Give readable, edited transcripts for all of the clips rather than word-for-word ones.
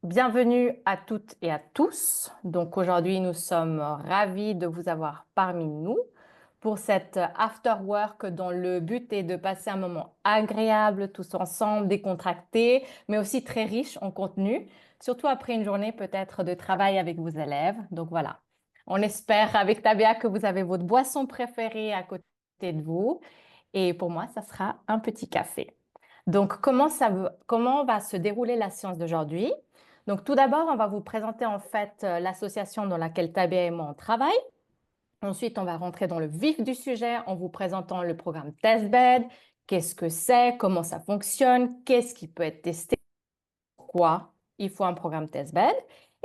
bienvenue à toutes et à tous. Donc aujourd'hui, nous sommes ravis de vous avoir parmi nous pour cette after work dont le but est de passer un moment agréable tous ensemble, décontracté, mais aussi très riche en contenu, surtout après une journée peut-être de travail avec vos élèves. Donc voilà, on espère avec Tabea que vous avez votre boisson préférée à côté de vous. Et pour moi, ça sera un petit café. Donc, comment va se dérouler la séance d'aujourd'hui? Donc, tout d'abord, on va vous présenter en fait l'association dans laquelle Tabea et moi on travaille. Ensuite, on va rentrer dans le vif du sujet en vous présentant le programme TestBed. Qu'est-ce que c'est? Comment ça fonctionne? Qu'est-ce qui peut être testé? Pourquoi il faut un programme TestBed?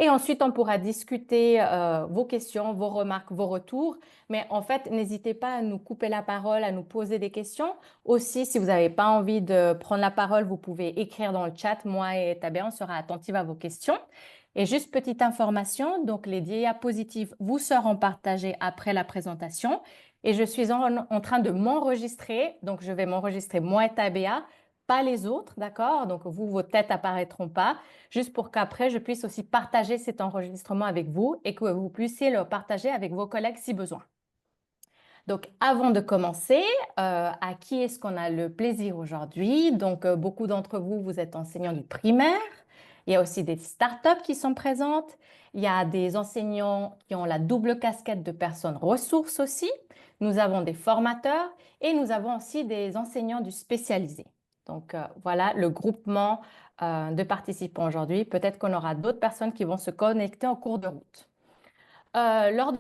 Et ensuite, on pourra discuter vos questions, vos remarques, vos retours. Mais en fait, n'hésitez pas à nous couper la parole, à nous poser des questions. Aussi, si vous n'avez pas envie de prendre la parole, vous pouvez écrire dans le chat. Moi et Tabea, on sera attentive à vos questions. Et juste petite information, donc les diapositives vous seront partagées après la présentation. Et je suis en train de m'enregistrer. Donc, je vais m'enregistrer moi et Tabea, pas les autres, d'accord? Donc, vous, vos têtes apparaîtront pas, juste pour qu'après, je puisse aussi partager cet enregistrement avec vous et que vous puissiez le partager avec vos collègues si besoin. Donc, avant de commencer, à qui est-ce qu'on a le plaisir aujourd'hui? Donc, beaucoup d'entre vous, vous êtes enseignants du primaire. Il y a aussi des startups qui sont présentes. Il y a des enseignants qui ont la double casquette de personnes ressources aussi. Nous avons des formateurs et nous avons aussi des enseignants du spécialisé. Donc, voilà le groupement de participants aujourd'hui. Peut-être qu'on aura d'autres personnes qui vont se connecter en cours de route. Lors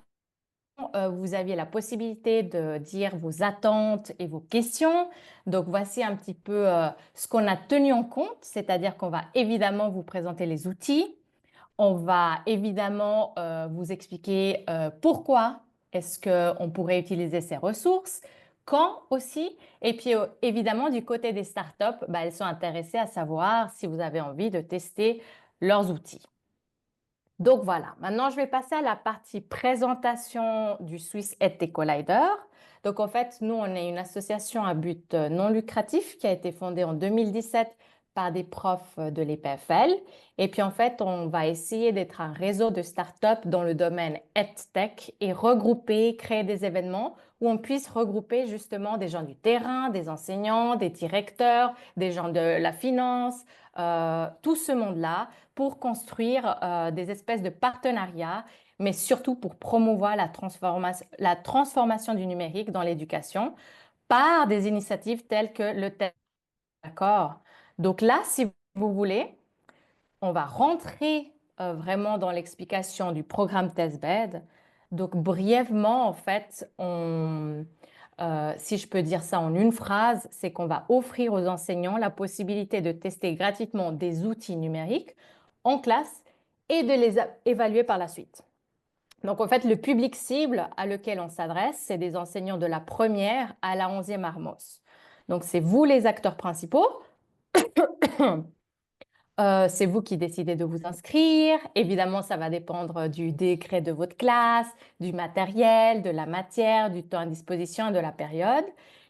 vous aviez la possibilité de dire vos attentes et vos questions. Donc, voici un petit peu ce qu'on a tenu en compte, c'est-à-dire qu'on va évidemment vous présenter les outils. On va évidemment vous expliquer pourquoi est-ce qu'on pourrait utiliser ces ressources, quand aussi. Et puis, évidemment, du côté des startups, elles sont intéressées à savoir si vous avez envie de tester leurs outils. Donc voilà, maintenant je vais passer à la partie présentation du Swiss EdTech Collider. Donc en fait, nous, on est une association à but non lucratif qui a été fondée en 2017 par des profs de l'EPFL. Et puis en fait, on va essayer d'être un réseau de startups dans le domaine EdTech et regrouper, créer des événements où on puisse regrouper justement des gens du terrain, des enseignants, des directeurs, des gens de la finance, tout ce monde-là pour construire des espèces de partenariats, mais surtout pour promouvoir la transformation du numérique dans l'éducation par des initiatives telles que le TED. D'accord? Donc là, si vous voulez, on va rentrer vraiment dans l'explication du programme TestBed. Donc brièvement, en fait, si je peux dire ça en une phrase, c'est qu'on va offrir aux enseignants la possibilité de tester gratuitement des outils numériques en classe et de les évaluer par la suite. Donc en fait, le public cible à lequel on s'adresse, c'est des enseignants de la première à la 11e Armos. Donc c'est vous les acteurs principaux. C'est vous qui décidez de vous inscrire. Évidemment, ça va dépendre du décret de votre classe, du matériel, de la matière, du temps à disposition et de la période.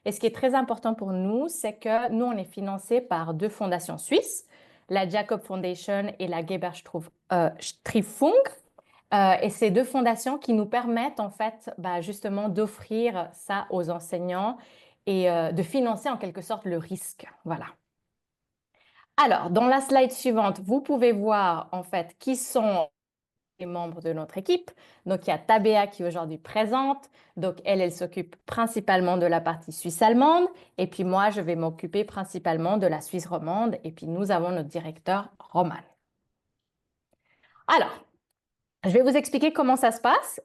Et ce qui est très important pour nous, c'est que nous, on est financé par deux fondations suisses, la Jacob Foundation et la Stiftung. Et ces deux fondations qui nous permettent en fait justement d'offrir ça aux enseignants et de financer en quelque sorte le risque. Voilà. Alors, dans la slide suivante, vous pouvez voir en fait qui sont les membres de notre équipe. Donc, il y a Tabea qui est aujourd'hui présente. Donc, elle s'occupe principalement de la partie suisse-allemande. Et puis moi, je vais m'occuper principalement de la Suisse romande. Et puis, nous avons notre directeur Roman. Alors, je vais vous expliquer comment ça se passe.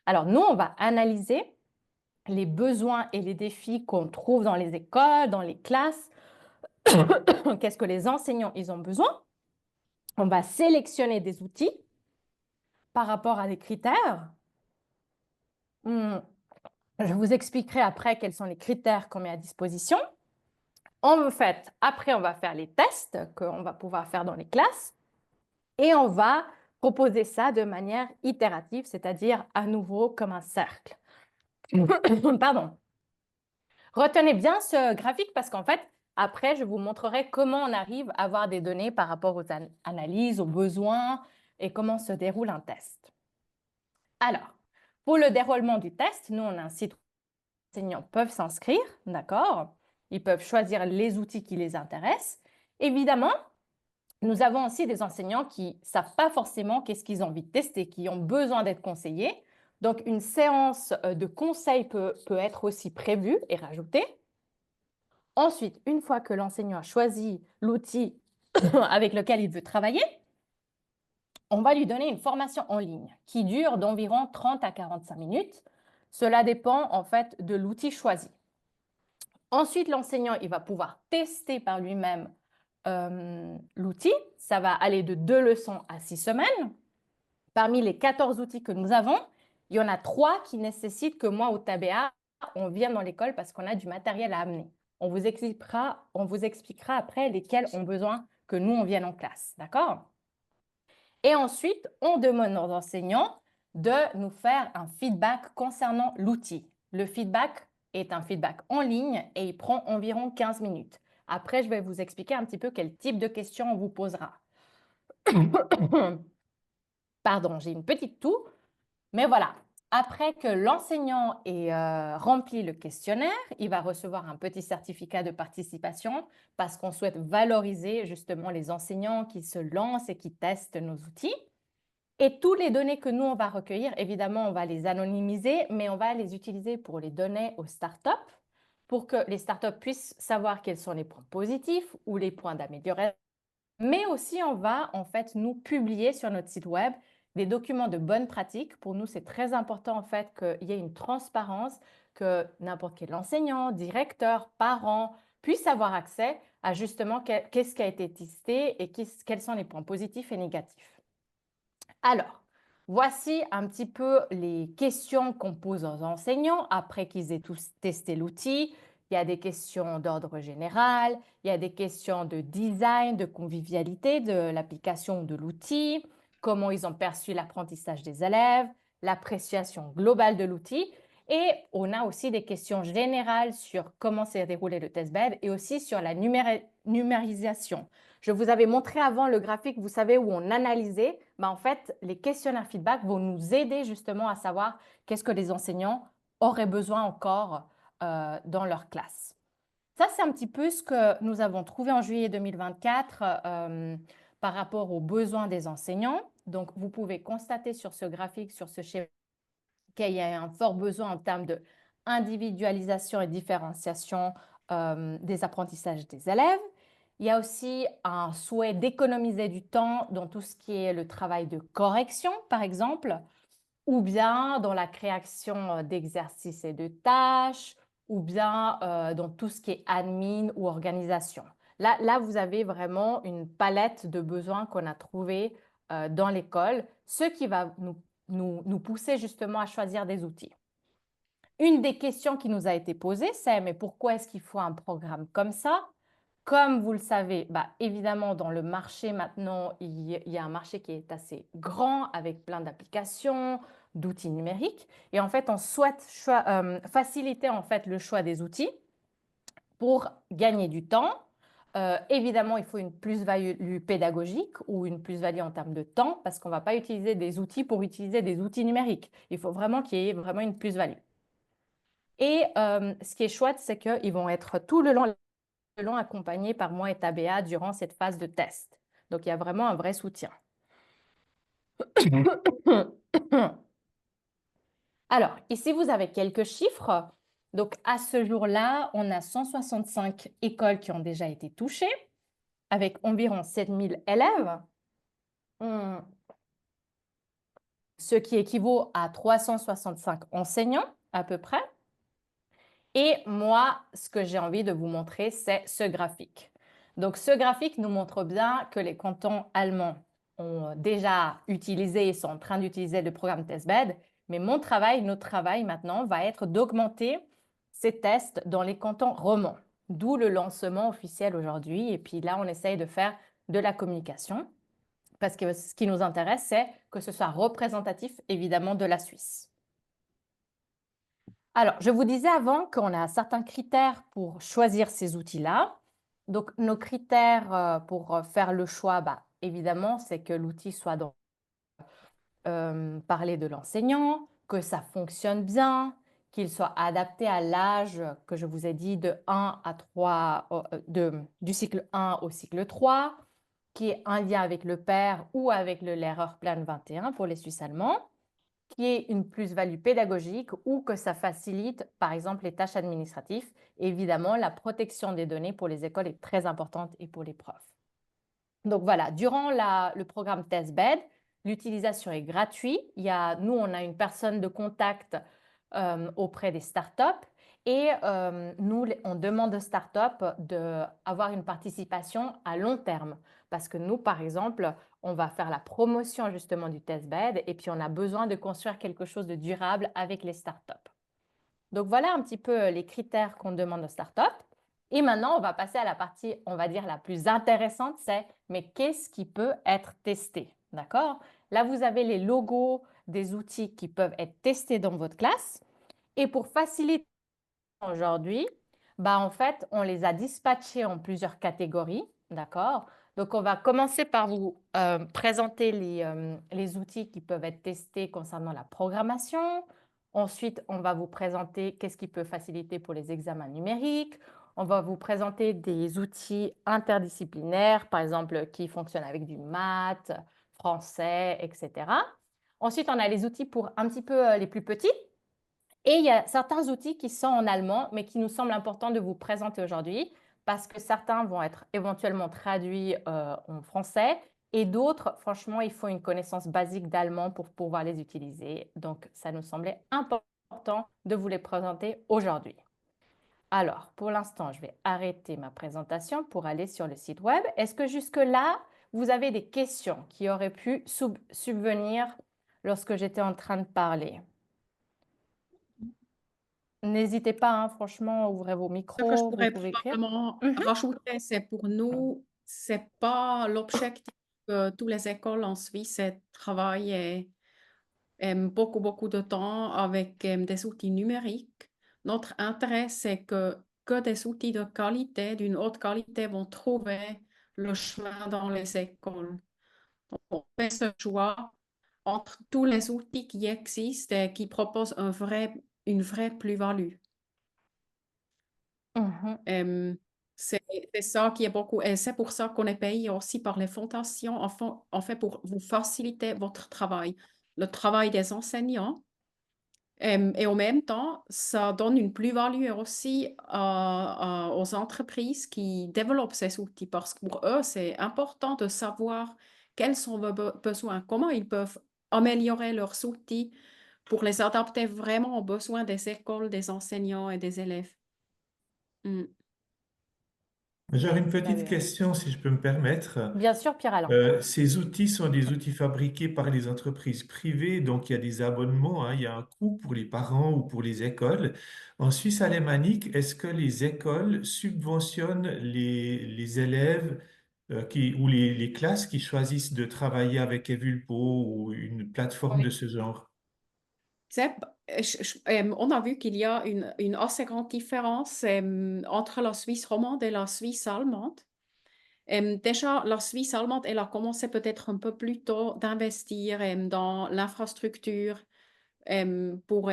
Alors, nous, on va analyser les besoins et les défis qu'on trouve dans les écoles, dans les classes. Qu'est-ce que les enseignants, ils ont besoin? On va sélectionner des outils par rapport à des critères. Je vous expliquerai après quels sont les critères qu'on met à disposition. En fait, après, on va faire les tests qu'on va pouvoir faire dans les classes et on va proposer ça de manière itérative, c'est-à-dire à nouveau comme un cercle. Pardon. Retenez bien ce graphique parce qu'en fait, Après, je vous montrerai comment on arrive à avoir des données par rapport aux analyses, aux besoins et comment se déroule un test. Alors, pour le déroulement du test, nous, on a un site où les enseignants peuvent s'inscrire, d'accord? Ils peuvent choisir les outils qui les intéressent. Évidemment, nous avons aussi des enseignants qui ne savent pas forcément qu'est-ce qu'ils ont envie de tester, qui ont besoin d'être conseillés. Donc, une séance de conseil peut être aussi prévue et rajoutée. Ensuite, une fois que l'enseignant a choisi l'outil avec lequel il veut travailler, on va lui donner une formation en ligne qui dure d'environ 30 à 45 minutes. Cela dépend en fait de l'outil choisi. Ensuite, l'enseignant il va pouvoir tester par lui-même l'outil. Ça va aller de 2 leçons à 6 semaines. Parmi les 14 outils que nous avons, il y en a 3 qui nécessitent que moi, au TABA, on vienne dans l'école parce qu'on a du matériel à amener. On vous expliquera après lesquels ont besoin que nous, on vienne en classe. D'accord? Et ensuite, on demande aux enseignants de nous faire un feedback concernant l'outil. Le feedback est un feedback en ligne et il prend environ 15 minutes. Après, je vais vous expliquer un petit peu quel type de questions on vous posera. Pardon, j'ai une petite toux. Mais voilà, après que l'enseignant ait rempli le questionnaire, il va recevoir un petit certificat de participation parce qu'on souhaite valoriser justement les enseignants qui se lancent et qui testent nos outils. Et toutes les données que nous, on va recueillir, évidemment, on va les anonymiser, mais on va les utiliser pour les donner aux startups, pour que les startups puissent savoir quels sont les points positifs ou les points d'amélioration. Mais aussi, on va en fait nous publier sur notre site web des documents de bonne pratique. Pour nous, c'est très important en fait qu'il y ait une transparence, que n'importe quel enseignant, directeur, parent puisse avoir accès à justement qu'est-ce qui a été testé et quels sont les points positifs et négatifs. Alors, voici un petit peu les questions qu'on pose aux enseignants après qu'ils aient tous testé l'outil. Il y a des questions d'ordre général, il y a des questions de design, de convivialité de l'application de l'outil, comment ils ont perçu l'apprentissage des élèves, l'appréciation globale de l'outil. Et on a aussi des questions générales sur comment s'est déroulé le test-bed et aussi sur la numérisation. Je vous avais montré avant le graphique, vous savez, où on analysait. En fait, les questionnaires feedback vont nous aider justement à savoir qu'est-ce que les enseignants auraient besoin encore dans leur classe. Ça, c'est un petit peu ce que nous avons trouvé en juillet 2024 par rapport aux besoins des enseignants. Donc, vous pouvez constater sur ce graphique, sur ce schéma, qu'il y a un fort besoin en termes de individualisation et différenciation des apprentissages des élèves. Il y a aussi un souhait d'économiser du temps dans tout ce qui est le travail de correction, par exemple, ou bien dans la création d'exercices et de tâches, ou bien dans tout ce qui est admin ou organisation. Là, vous avez vraiment une palette de besoins qu'on a trouvés dans l'école, ce qui va nous pousser justement à choisir des outils. Une des questions qui nous a été posée, c'est mais pourquoi est-ce qu'il faut un programme comme ça? Comme vous le savez, évidemment, dans le marché maintenant, il y a un marché qui est assez grand avec plein d'applications, d'outils numériques. Et en fait, on souhaite faciliter en fait, le choix des outils pour gagner du temps. Évidemment, il faut une plus-value pédagogique ou une plus-value en termes de temps parce qu'on ne va pas utiliser des outils pour utiliser des outils numériques. Il faut vraiment qu'il y ait vraiment une plus-value. Et ce qui est chouette, c'est qu'ils vont être tout le long accompagnés par moi et TABA durant cette phase de test. Donc, il y a vraiment un vrai soutien. Alors, ici, vous avez quelques chiffres. Donc, à ce jour-là, on a 165 écoles qui ont déjà été touchées, avec environ 7000 élèves, ce qui équivaut à 365 enseignants à peu près. Et moi, ce que j'ai envie de vous montrer, c'est ce graphique. Donc, ce graphique nous montre bien que les cantons allemands ont déjà utilisé et sont en train d'utiliser le programme TestBed. Mais notre travail maintenant, va être d'augmenter ces tests dans les cantons romans. D'où le lancement officiel aujourd'hui. Et puis là, on essaye de faire de la communication. Parce que ce qui nous intéresse, c'est que ce soit représentatif, évidemment, de la Suisse. Alors, je vous disais avant qu'on a certains critères pour choisir ces outils-là. Donc, nos critères pour faire le choix, bah, évidemment, c'est que l'outil soit dans parler de l'enseignant, que ça fonctionne bien, qu'il soit adapté à l'âge que je vous ai dit de 1 à 3, du cycle 1 au cycle 3, qui est un lien avec le père ou avec le Lehrerplan 21 pour les Suisses allemands, qui est une plus-value pédagogique ou que ça facilite, par exemple, les tâches administratives. Évidemment, la protection des données pour les écoles est très importante et pour les profs. Donc voilà, durant le programme TestBed, l'utilisation est gratuite. Nous, on a une personne de contact auprès des startups et nous, on demande aux startups d'avoir une participation à long terme. Parce que nous, par exemple, on va faire la promotion justement du TestBed et puis on a besoin de construire quelque chose de durable avec les startups. Donc voilà un petit peu les critères qu'on demande aux startups. Et maintenant, on va passer à la partie, on va dire, la plus intéressante, c'est mais qu'est-ce qui peut être testé? D'accord? Là, vous avez les logos des outils qui peuvent être testés dans votre classe. Et pour faciliter aujourd'hui, bah, en fait, on les a dispatchés en plusieurs catégories. D'accord? Donc, on va commencer par vous présenter les outils qui peuvent être testés concernant la programmation. Ensuite, on va vous présenter qu'est-ce qui peut faciliter pour les examens numériques. On va vous présenter des outils interdisciplinaires, par exemple, qui fonctionnent avec du maths, français, etc. Ensuite, on a les outils pour un petit peu les plus petits. Et il y a certains outils qui sont en allemand, mais qui nous semblent importants de vous présenter aujourd'hui, parce que certains vont être éventuellement traduits en français, et d'autres, franchement, il faut une connaissance basique d'allemand pour pouvoir les utiliser. Donc, ça nous semblait important de vous les présenter aujourd'hui. Alors, pour l'instant, je vais arrêter ma présentation pour aller sur le site web. Est-ce que jusque-là, vous avez des questions qui auraient pu subvenir lorsque j'étais en train de parler? N'hésitez pas, hein, franchement, ouvrez vos Ce que je micros, vous pourrais pouvez écrire. probablement Mhm. rajouter, c'est pour nous, c'est pas l'objectif que toutes les écoles en Suisse travaillent beaucoup, beaucoup de temps avec des outils numériques. Notre intérêt, c'est que des outils de qualité, d'une haute qualité, vont trouver le chemin dans les écoles. Donc, on fait ce choix entre tous les outils qui existent et qui proposent une vraie plus-value. Mhm. Euh, c'est ça qui est beaucoup, et c'est pour ça qu'on est payé aussi par les fondations, en fait, pour vous faciliter votre travail, le travail des enseignants. Et en même temps, ça donne une plus-value aussi aux entreprises qui développent ces outils parce que pour eux, c'est important de savoir quels sont vos besoins, comment ils peuvent améliorer leurs outils pour les adapter vraiment aux besoins des écoles, des enseignants et des élèves. Mm. J'aurais une Vous petite avez raison. question, si je peux me permettre. Bien sûr, Pierre-Alain. Ces outils sont des outils fabriqués par les entreprises privées, donc il y a des abonnements, hein, il y a un coût pour les parents ou pour les écoles. En Suisse alémanique, est-ce que les écoles subventionnent les élèves ou les classes qui choisissent de travailler avec Evulpo ou une plateforme de ce genre? C'est- on a vu qu'il y a une assez grande différence entre la Suisse romande et la Suisse allemande. Déjà, la Suisse allemande, elle a commencé peut-être un peu plus tôt d'investir dans l'infrastructure pour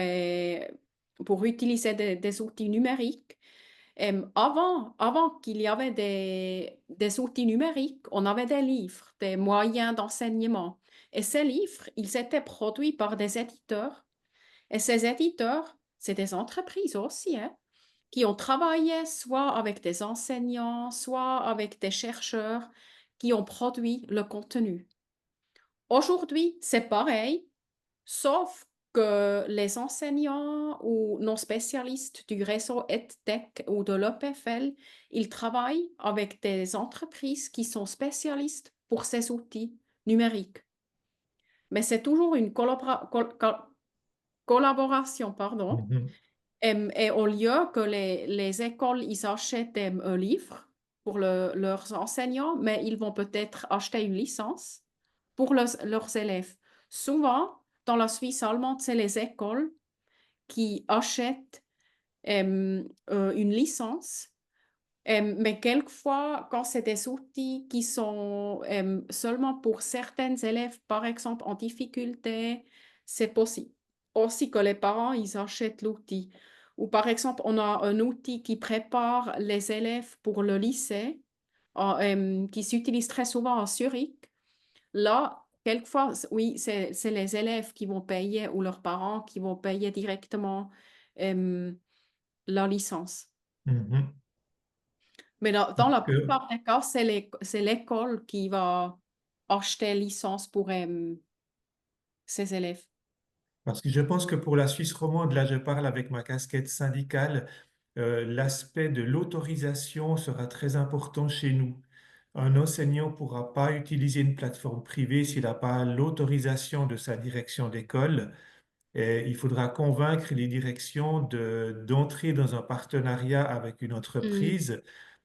utiliser des outils numériques. Avant qu'il y avait des outils numériques, on avait des livres, des moyens d'enseignement. Et ces livres, ils étaient produits par des éditeurs. Et ces éditeurs, c'est des entreprises aussi, hein, qui ont travaillé soit avec des enseignants, soit avec des chercheurs qui ont produit le contenu. Aujourd'hui, c'est pareil, sauf que les enseignants ou non spécialistes du réseau EdTech ou de l'EPFL, ils travaillent avec des entreprises qui sont spécialistes pour ces outils numériques. Mais c'est toujours une collaboration, pardon. Mhm. Et au lieu que les écoles ils achètent un livre pour leurs enseignants, mais ils vont peut-être acheter une licence pour leurs élèves. Souvent, dans la Suisse allemande, c'est les écoles qui achètent une licence Mais quelquefois, quand c'est des outils qui sont seulement pour certains élèves, par exemple en difficulté, c'est possible. Aussi que les parents, ils achètent l'outil. Ou par exemple, on a un outil qui prépare les élèves pour le lycée, qui s'utilise très souvent en Zurich. Là, quelquefois, oui, c'est les élèves qui vont payer ou leurs parents qui vont payer directement euh, la licence. Mhm. Mais dans la Donc, plupart des cas, c'est l'école qui va acheter licence pour ses élèves. parce que je pense que pour la Suisse romande, là je parle avec ma casquette syndicale, l'aspect de l'autorisation sera très important chez nous. Un enseignant ne pourra pas utiliser une plateforme privée s'il n'a pas l'autorisation de sa direction d'école. Et il faudra convaincre les directions d'entrer dans un partenariat avec une Mm. entreprise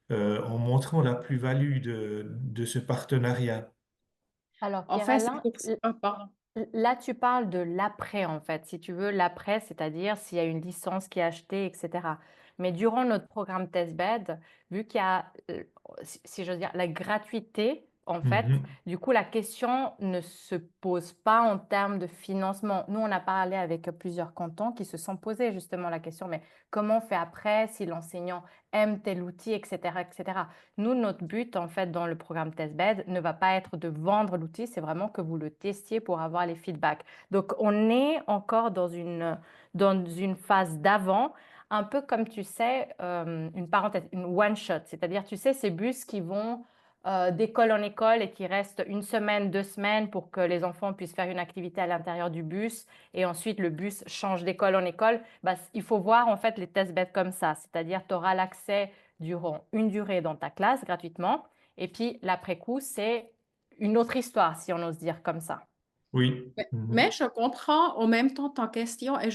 en montrant la plus-value de ce partenariat. Alors, En fait, c'est Pierre-Alain, pour ça. Pardon. là, tu parles de l'après, en fait. Si tu veux, l'après, c'est-à-dire s'il y a une licence qui est achetée, etc. Mais durant notre programme TestBed, vu qu'il y a, si j'ose dire, la gratuité, en fait, Mhm. du coup, la question ne se pose pas en termes de financement. Nous, on a parlé avec plusieurs cantons qui se sont posés justement la question, mais comment on fait après si l'enseignant aime tel outil, etc., etc. Nous, notre but, en fait, dans le programme TestBed ne va pas être de vendre l'outil, c'est vraiment que vous le testiez pour avoir les feedbacks. Donc, on est encore dans une phase d'avant, un peu comme tu sais, une parenthèse, une one-shot, c'est-à-dire, tu sais, ces bus qui vont d'école en école et qui restent une semaine, 2 semaines pour que les enfants puissent faire une activité à l'intérieur du bus et ensuite le bus change d'école en école. Bah, il faut voir en fait les tests bêtes comme ça, c'est-à-dire tu auras l'accès durant une durée dans ta classe gratuitement et puis l'après-coup, c'est une autre histoire si on ose dire comme ça. Oui. Mais Mhm. je comprends en même temps ta question et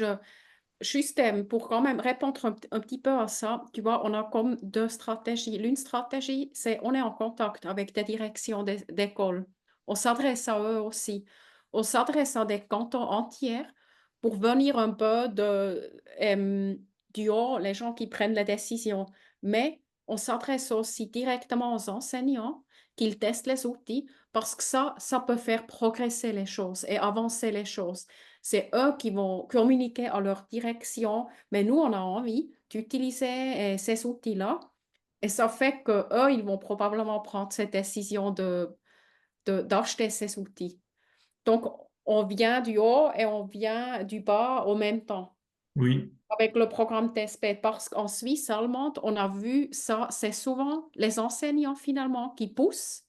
juste pour quand même répondre un petit peu à ça, tu vois, on a comme deux stratégies. L'une stratégie, c'est on est en contact avec des directions d'école. On s'adresse à eux aussi. On s'adresse à des cantons entiers pour venir un peu du haut, les gens qui prennent les décisions. Mais on s'adresse aussi directement aux enseignants qu'ils testent les outils parce que ça peut faire progresser les choses et avancer les choses. C'est eux qui vont communiquer à leur direction, mais nous, on a envie d'utiliser ces outils-là. Et ça fait que eux, ils vont probablement prendre cette décision d'acheter ces outils. Donc, on vient du haut et on vient du bas en même temps Oui. avec le programme TSP. Parce qu'en Suisse allemande, on a vu ça, c'est souvent les enseignants finalement qui poussent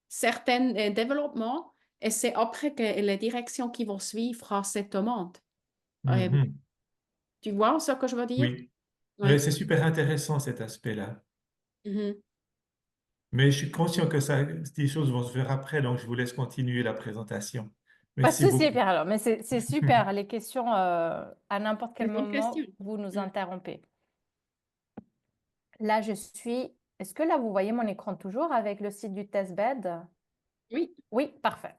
certains développements et c'est après que les directions qui vont suivre à cette demande. Euh, Mhm. Tu vois ce que je veux dire? Oui. Oui. C'est super intéressant cet aspect-là. Mhm. Mais je suis conscient que ça, des choses vont se faire après, donc je vous laisse continuer la présentation. Pas de Merci souci, beaucoup. Pierre, alors, mais c'est super. Les questions, à n'importe quel Une bonne question. moment, vous nous Mm. interrompez. Là, je suis. Est-ce que là, vous voyez mon écran toujours avec le site du testbed? Oui. Oui, parfait.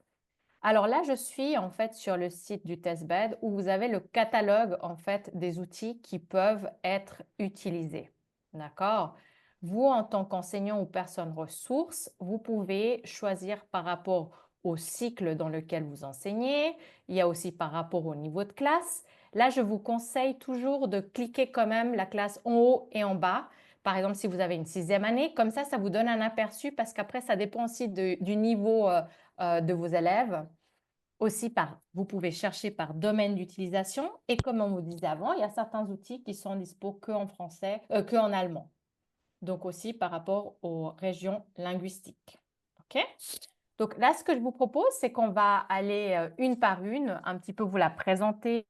Alors là, je suis en fait sur le site du testbed où vous avez le catalogue en fait des outils qui peuvent être utilisés. D'accord? Vous, en tant qu'enseignant ou personne ressource, vous pouvez choisir par rapport au cycle dans lequel vous enseignez. Il y a aussi par rapport au niveau de classe. Là, je vous conseille toujours de cliquer quand même la classe en haut et en bas. Par exemple, si vous avez une 6e année, comme ça vous donne un aperçu parce qu'après, ça dépend aussi du niveau de vos élèves. Aussi, vous pouvez chercher par domaine d'utilisation. Et comme on vous disait avant, il y a certains outils qui sont dispo que en français, que en allemand. Donc aussi par rapport aux régions linguistiques. OK? Donc là, ce que je vous propose, c'est qu'on va aller une par une, un petit peu vous la présenter,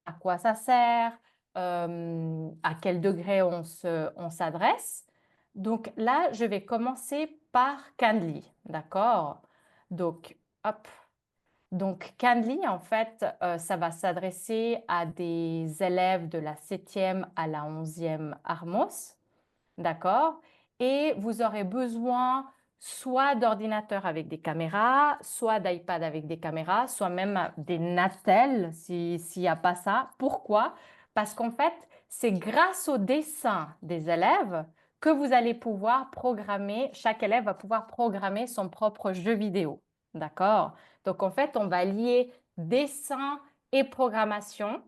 à quoi ça sert, à quel degré on s'adresse. Donc là, je vais commencer par Candly, d'accord? Donc, hop. Donc, Candly, en fait, ça va s'adresser à des élèves de la 7e à la 11e Armos, d'accord? Et vous aurez besoin soit d'ordinateurs avec des caméras, soit d'iPad avec des caméras, soit même des Natel s'il n'y a pas ça. Pourquoi? Parce qu'en fait, c'est grâce au dessin des élèves que vous allez pouvoir programmer, chaque élève va pouvoir programmer son propre jeu vidéo. D'accord? Donc, en fait, on va lier dessin et programmation.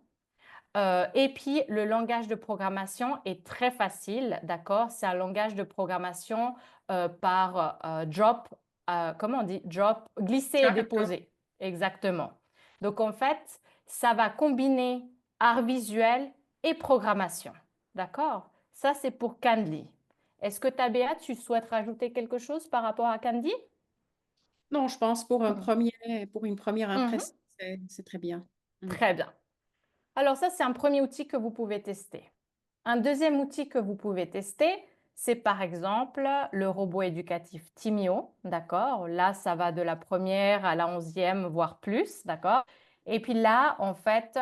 Et puis, le langage de programmation est très facile, d'accord? C'est un langage de programmation par drop, comment on dit? Drop, glisser et Drag and drop. déposer. Exactement. Donc, en fait, ça va combiner art visuel et programmation. D'accord? Ça, c'est pour Candy. Est-ce que Tabea, tu souhaites rajouter quelque chose par rapport à Candy? Non, je pense pour Mhm. pour une première Mhm. impression, c'est très bien. Mm. Très bien. Alors ça, c'est un premier outil que vous pouvez tester. Un deuxième outil que vous pouvez tester, c'est par exemple le robot éducatif Timio, d'accord? Là, ça va de la première à la 11e, voire plus, d'accord? Et puis là, en fait,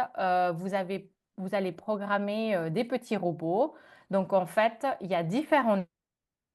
vous allez programmer des petits robots. Donc, en fait, il y a différents.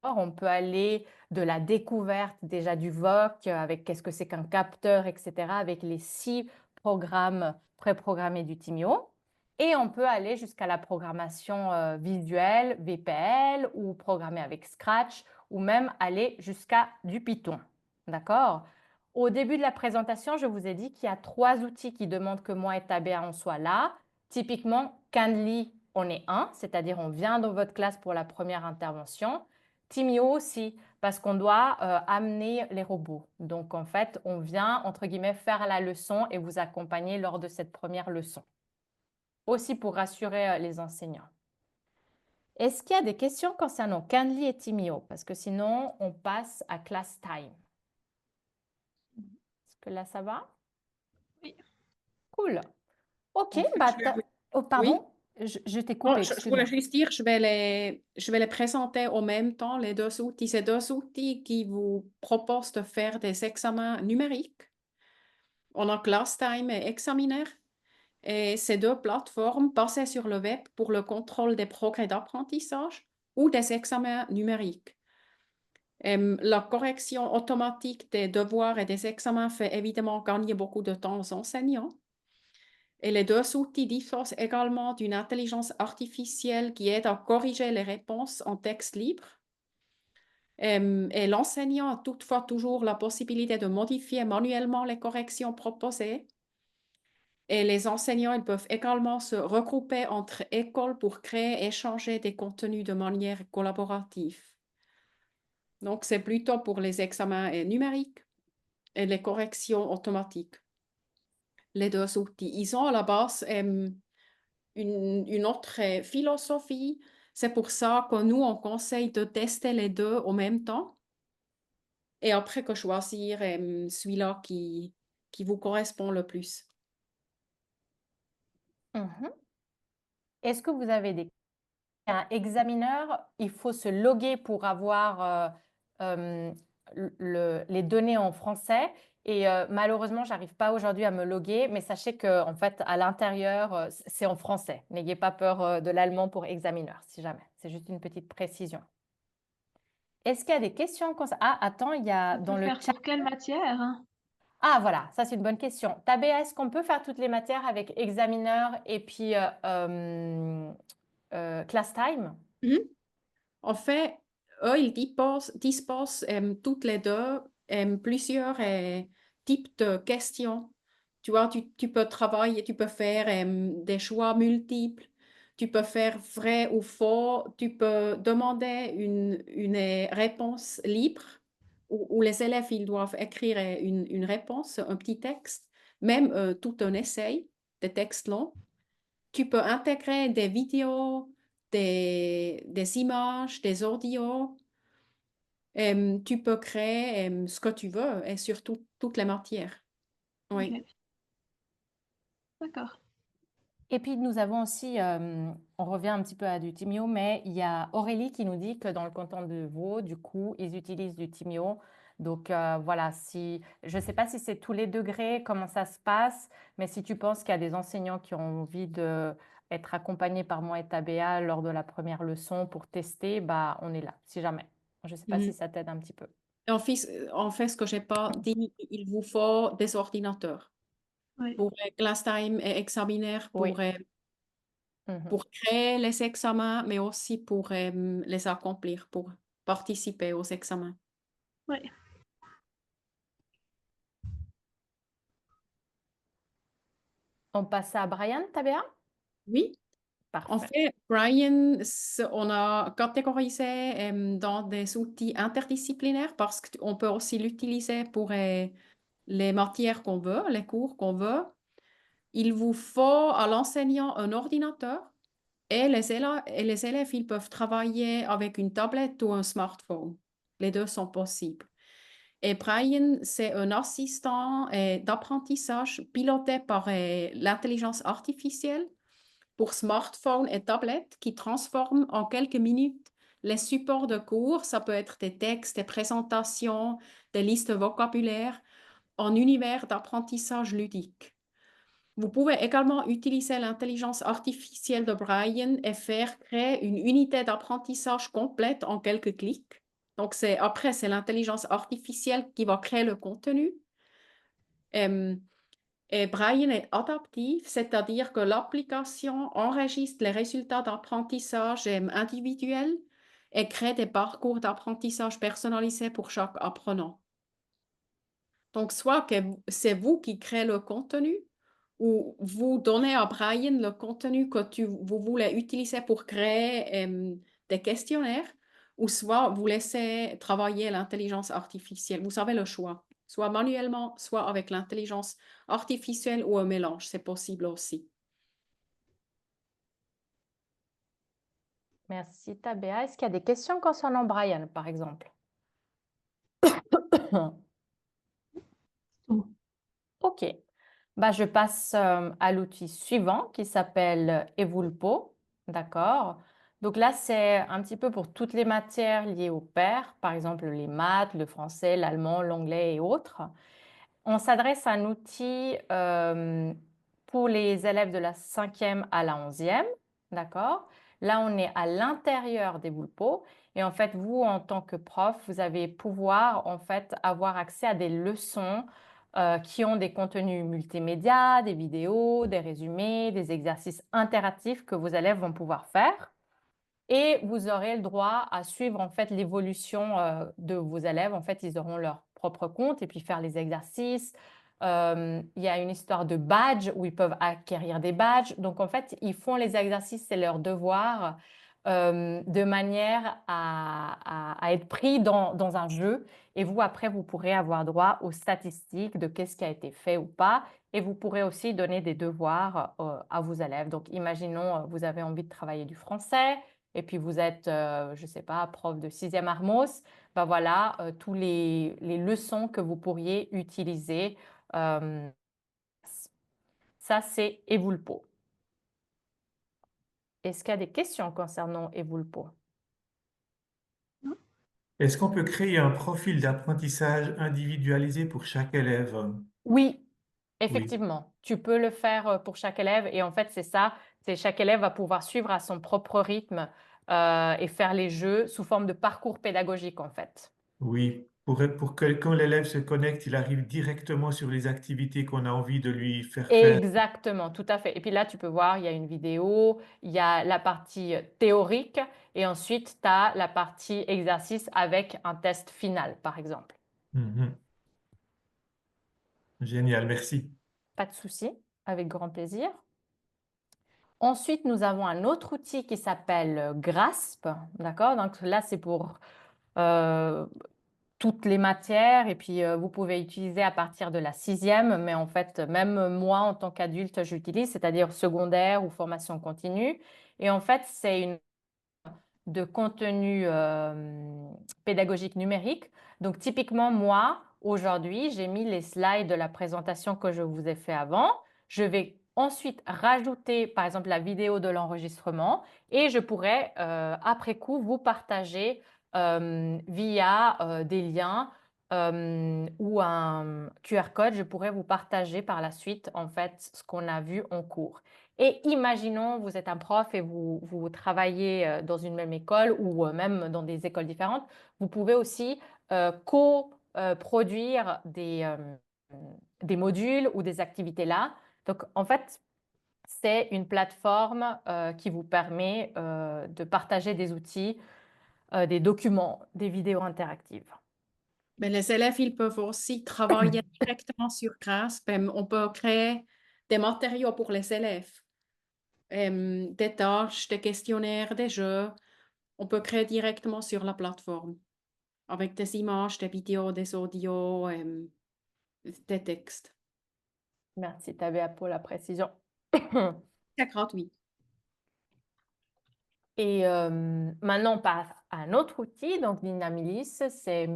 On peut aller de la découverte déjà du VOC avec qu'est-ce que c'est qu'un capteur, etc., avec les 6 programmes préprogrammés du Timio. Et on peut aller jusqu'à la programmation visuelle, VPL, ou programmer avec Scratch, ou même aller jusqu'à du Python. D'accord? Au début de la présentation, je vous ai dit qu'il y a 3 outils qui demandent que moi et Tabea en soit là. Typiquement, Candly, on est un, c'est-à-dire on vient dans votre classe pour la première intervention. Timio aussi, parce qu'on doit amener les robots. Donc, en fait, on vient, entre guillemets, faire la leçon et vous accompagner lors de cette première leçon. Aussi pour rassurer les enseignants. Est-ce qu'il y a des questions concernant Candly et Timio? Parce que sinon, on passe à Class Time. Est-ce que là, ça va? Oui. Cool. OK, En fait, oh, oui. pardon, je t'ai Non, coupé, je voulais excuse-moi. juste dire, je vais les présenter en même temps, les deux outils. Ces deux outils qui vous proposent de faire des examens numériques. On a ClassTime et Examiner. Et ces deux plateformes basées sur le web pour le contrôle des progrès d'apprentissage ou des examens numériques. La correction automatique des devoirs et des examens fait évidemment gagner beaucoup de temps aux enseignants. Et les deux outils disposent également d'une intelligence artificielle qui aide à corriger les réponses en texte libre. Et l'enseignant a toutefois toujours la possibilité de modifier manuellement les corrections proposées. Et les enseignants, ils peuvent également se regrouper entre écoles pour créer et échanger des contenus de manière collaborative. Donc, c'est plutôt pour les examens numériques et les corrections automatiques. Les deux outils. Ils ont à la base une autre philosophie. C'est pour ça que nous, on conseille de tester les deux en même temps et après que choisir celui-là qui vous correspond le plus. Mhm. Est-ce que vous avez des un examineur, il faut se loguer pour avoir les données en français. Et malheureusement, j'arrive pas aujourd'hui à me loguer, mais sachez que en fait, à l'intérieur, c'est en français. N'ayez pas peur de l'allemand pour examineur, si jamais. C'est juste une petite précision. Est-ce qu'il y a des questions? Ah, attends, il y a On dans peut le faire chat. sur quelle matière? Ah, voilà, ça c'est une bonne question. Tabea, est-ce qu'on peut faire toutes les matières avec examineur et puis class time? Mhm. En fait, eux, ils disposent toutes les deux plusieurs types de questions. Tu vois, tu peux travailler, tu peux faire des choix multiples, tu peux faire vrai ou faux, tu peux demander une réponse libre où les élèves ils doivent écrire une réponse, un petit texte, même tout un essai, des textes longs. Tu peux intégrer des vidéos, des images, des audios. Tu peux créer ce que tu veux et surtout toutes les matières. Oui. Ok. D'accord. Et puis nous avons aussi, on revient un petit peu à du Timio, mais il y a Aurélie qui nous dit que dans le canton de Vaud, du coup, ils utilisent du Timio. Donc voilà, je ne sais pas si c'est tous les degrés, comment ça se passe, mais si tu penses qu'il y a des enseignants qui ont envie d'être accompagnés par moi et Tabea lors de la première leçon pour tester, bah, on est là, si jamais. Je ne sais pas si Mhm. ça t'aide un petit peu. En fait, ce que je n'ai pas dit, il vous faut des ordinateurs Oui. pour ClassTime et Examiner Oui. Mhm. pour créer les examens, mais aussi pour les accomplir, pour participer aux examens. Oui. On passe à Brian, Tabea? Oui, en Parfait. fait, Brian, on a catégorisé dans des outils interdisciplinaires parce qu'on peut aussi l'utiliser pour les matières qu'on veut, les cours qu'on veut. Il vous faut à l'enseignant un ordinateur et les élèves, ils peuvent travailler avec une tablette ou un smartphone. Les deux sont possibles. Et Brian, c'est un assistant d'apprentissage piloté par l'intelligence artificielle pour smartphone et tablette qui transforme en quelques minutes les supports de cours. Ça peut être des textes, des présentations, des listes de vocabulaire en univers d'apprentissage ludique. Vous pouvez également utiliser l'intelligence artificielle de Brian et faire créer une unité d'apprentissage complète en quelques clics. Donc, après, c'est l'intelligence artificielle qui va créer le contenu. Et Brian est adaptif, c'est-à-dire que l'application enregistre les résultats d'apprentissage individuels et crée des parcours d'apprentissage personnalisés pour chaque apprenant. Donc, soit que c'est vous qui créez le contenu ou vous donnez à Brian le contenu que vous voulez utiliser pour créer des questionnaires, ou soit vous laissez travailler l'intelligence artificielle. Vous avez le choix, soit manuellement, soit avec l'intelligence artificielle ou un mélange, c'est possible aussi. Merci, Tabea. Est-ce qu'il y a des questions concernant Brian, par exemple? Tout. OK. Bah, je passe à l'outil suivant qui s'appelle Evulpo. D'accord. Donc là, c'est un petit peu pour toutes les matières liées au pair, par exemple les maths, le français, l'allemand, l'anglais et autres. On s'adresse à un outil pour les élèves de la 5e à la 11e. D'accord. Là, on est à l'intérieur des Boulpo. Et en fait, vous, en tant que prof, vous allez pouvoir en fait avoir accès à des leçons qui ont des contenus multimédia, des vidéos, des résumés, des exercices interactifs que vos élèves vont pouvoir faire. Et vous aurez le droit à suivre en fait l'évolution de vos élèves. En fait, ils auront leur propre compte et puis faire les exercices. Il y a une histoire de badge où ils peuvent acquérir des badges. Donc, en fait, ils font les exercices, c'est leur devoir de manière à être pris dans un jeu. Et vous, après, vous pourrez avoir droit aux statistiques de qu'est-ce qui a été fait ou pas. Et vous pourrez aussi donner des devoirs à vos élèves. Donc, imaginons, vous avez envie de travailler du français et puis vous êtes, je ne sais pas, prof de 6e Armos, ben voilà, tous les leçons que vous pourriez utiliser. euh, Ça, c'est Evulpo. Est-ce qu'il y a des questions concernant Evulpo? Est-ce qu'on peut créer un profil d'apprentissage individualisé pour chaque élève? Oui, Oui, effectivement. Tu peux le faire pour chaque élève. Et en fait, c'est ça. C'est chaque élève va pouvoir suivre à son propre rythme et faire les jeux sous forme de parcours pédagogique, en fait. oui. Pour que quand l'élève se connecte, il arrive directement sur les activités qu'on a envie de lui faire faire. Exactement, tout à fait. Et puis là, tu peux voir, il y a une vidéo, il y a la partie théorique et ensuite, tu as la partie exercice avec un test final, par exemple. Mhm. Génial, merci. Pas de souci, avec grand plaisir. Ensuite, nous avons un autre outil qui s'appelle Grasp. D'accord? Donc là, c'est pour euh, toutes les matières et puis vous pouvez utiliser à partir de la 6e, mais en fait, même moi, en tant qu'adulte, j'utilise, c'est-à-dire secondaire ou formation continue. Et en fait, c'est une de contenu pédagogique numérique. Donc, typiquement, moi, aujourd'hui, j'ai mis les slides de la présentation que je vous ai fait avant. Je vais ensuite rajouter, par exemple, la vidéo de l'enregistrement et je pourrais, après coup, vous partager via des liens ou un QR code. Je pourrais vous partager par la suite, en fait, ce qu'on a vu en cours. Et imaginons, vous êtes un prof et vous travaillez dans une même école ou même dans des écoles différentes. Vous pouvez aussi co-produire des modules ou des activités là. Donc, en fait, c'est une plateforme qui vous permet de partager des outils, des documents, des vidéos interactives. Mais les élèves, ils peuvent aussi travailler directement sur Grasp. On peut créer des matériaux pour les élèves, des tâches, des questionnaires, des jeux. On peut créer directement sur la plateforme avec des images, des vidéos, des audios, des textes. Merci Tabea pour la précision. C'est gratuit. Et maintenant, on passe à un autre outil. Donc, Dynamilis, c'est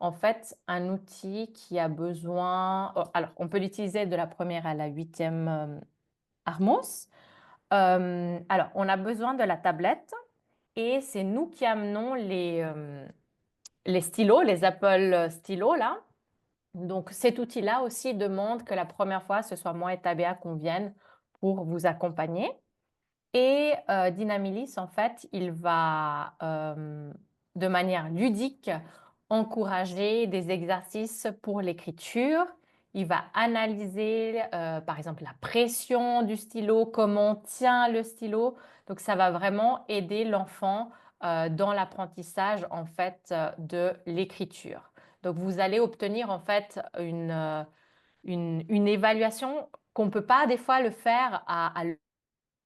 en fait un outil qui a besoin... alors, on peut l'utiliser de la première à la huitième Armos. Alors, on a besoin de la tablette et c'est nous qui amenons les stylos, les Apple stylos là. Donc, cet outil-là aussi demande que la première fois, ce soit moi et Tabea qu'on vienne pour vous accompagner. Et Dynamilis, en fait, il va de manière ludique encourager des exercices pour l'écriture. Il va analyser, par exemple, la pression du stylo, comment tient le stylo. Donc, ça va vraiment aider l'enfant dans l'apprentissage, en fait, de l'écriture. Donc, vous allez obtenir, en fait, une évaluation qu'on ne peut pas, des fois, le faire à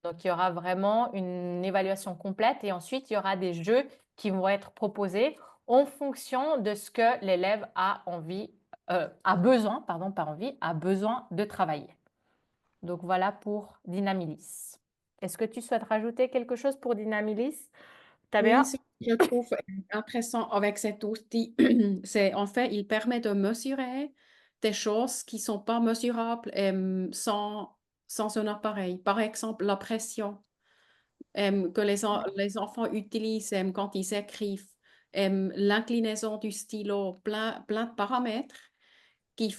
donc, il y aura vraiment une évaluation complète et ensuite, il y aura des jeux qui vont être proposés en fonction de ce que l'élève a envie, a besoin, pardon, pas envie, a besoin de travailler. Donc, voilà pour Dynamilis. Est-ce que tu souhaites rajouter quelque chose pour Dynamilis, Tabea? Oui, ce que je trouve intéressant avec cet outil, c'est en fait, il permet de mesurer des choses qui ne sont pas mesurables sans un appareil. Par exemple, la pression que les enfants utilisent quand ils écrivent, l'inclinaison du stylo, plein de paramètres qui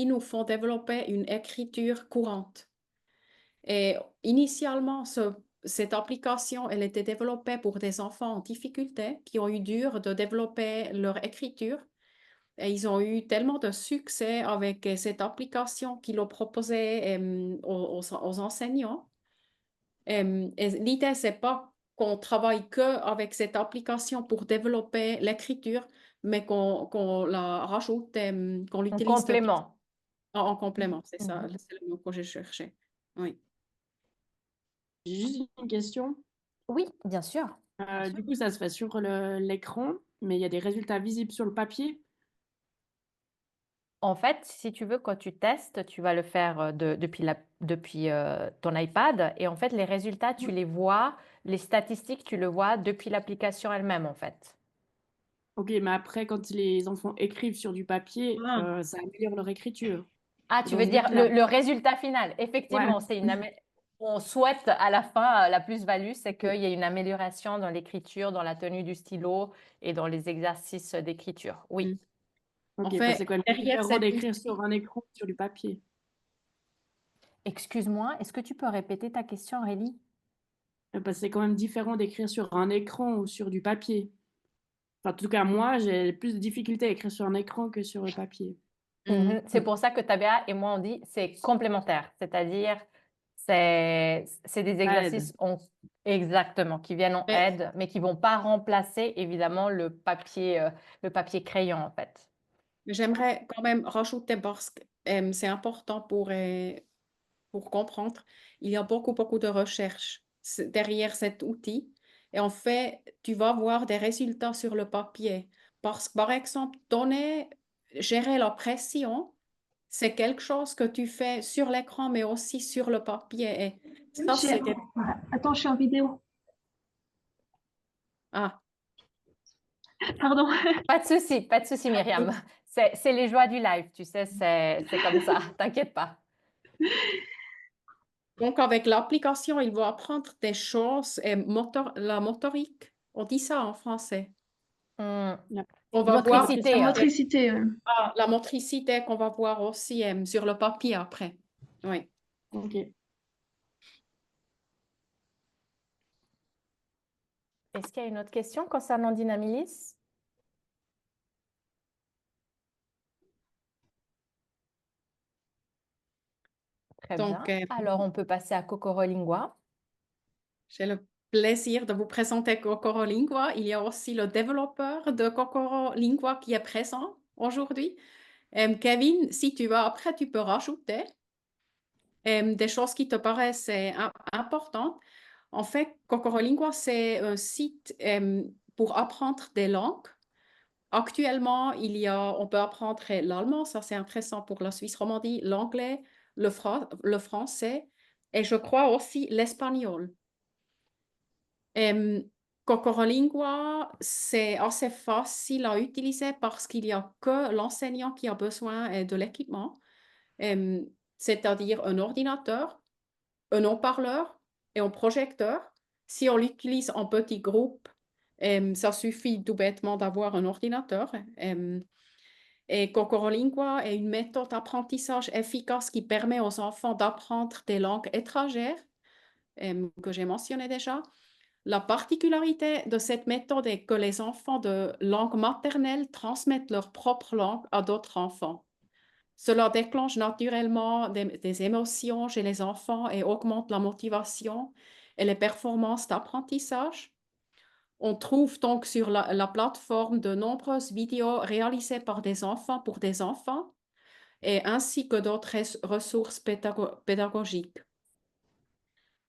nous font développer une écriture courante. Et initialement, cette application, elle était développée pour des enfants en difficulté qui ont eu dur de développer leur écriture. Et ils ont eu tellement de succès avec cette application qu'ils l'ont proposée aux enseignants. Et l'idée, c'est pas qu'on travaille que avec cette application pour développer l'écriture, mais qu'on la rajoute, qu'on En l'utilise complément. en complément. C'est ça, Mhm. c'est le mot que j'ai cherché. Oui. J'ai juste une question. Oui, bien sûr. Du coup, ça se fait sur l'écran, mais il y a des résultats visibles sur le papier. En fait, si tu veux, quand tu testes, tu vas le faire depuis ton iPad. Et en fait, les résultats, tu les vois, les statistiques, tu le vois depuis l'application elle-même, en fait. Ok, mais après, quand les enfants écrivent sur du papier, Ah. ça améliore leur écriture. Ah, C'est tu dans veux ce dire but-là. le résultat final. Ouais. Effectivement, on souhaite à la fin, la plus-value, c'est qu'il y ait une amélioration dans l'écriture, dans la tenue du stylo et dans les exercices d'écriture. Oui. En Ok, fait, c'est quoi le derrière différent cet d'écrire outil, sur un écran que sur du papier? Excuse-moi, est-ce que tu peux répéter ta question, Aurélie? Parce que c'est quand même différent d'écrire sur un écran ou sur du papier. Enfin, en tout cas, moi, j'ai plus de difficultés à écrire sur un écran que sur le papier. Mhm. C'est pour ça que Tabea et moi, on dit c'est complémentaire. C'est-à-dire, c'est des Ça aide. exercices exactement qui viennent en Mais aide, mais qui vont pas remplacer évidemment le papier crayon, en fait. j'aimerais quand même rajouter parce que c'est important pour comprendre. Il y a beaucoup de recherches derrière cet outil. Et en fait, tu vas voir des résultats sur le papier. Parce que, par exemple, gérer la pression, c'est quelque chose que tu fais sur l'écran, mais aussi sur le papier. Et ça, c'est Attends, je suis en vidéo. Ah, Pardon. Pas de souci, Myriam. C'est les joies du live, tu sais, c'est comme ça. T'inquiète pas. donc, avec l'application, il va apprendre des choses et la motorique. On dit ça en français. Hmm. On va voir Motricité. La motricité. la motricité qu'on va voir aussi sur le papier après. Oui. Ok. Est-ce qu'il y a une autre question concernant Dynamilis? Très Donc, bien. Alors, on peut passer à Cocorolingua. j'ai le plaisir de vous présenter Cocorolingua. Il y a aussi le développeur de Cocorolingua qui est présent aujourd'hui. Kevin, si tu veux, après, tu peux rajouter des choses qui te paraissent importantes. En fait, Cocorolingua, c'est un site pour apprendre des langues. Actuellement, on peut apprendre l'allemand, ça c'est intéressant pour la Suisse romandie, l'anglais, le français et je crois aussi l'espagnol. Cocorolingua, c'est assez facile à utiliser parce qu'il n'y a que l'enseignant qui a besoin de l'équipement, c'est-à-dire un ordinateur, un haut-parleur et un projecteur. Si on l'utilise en petit groupe, ça suffit tout bêtement d'avoir un ordinateur. Et Cocorolingua est une méthode d'apprentissage efficace qui permet aux enfants d'apprendre des langues étrangères, que j'ai mentionné déjà. La particularité de cette méthode est que les enfants de langue maternelle transmettent leur propre langue à d'autres enfants. Cela déclenche naturellement des émotions chez les enfants et augmente la motivation et les performances d'apprentissage. On trouve donc sur la plateforme de nombreuses vidéos réalisées par des enfants pour des enfants et ainsi que d'autres ressources pédagogiques.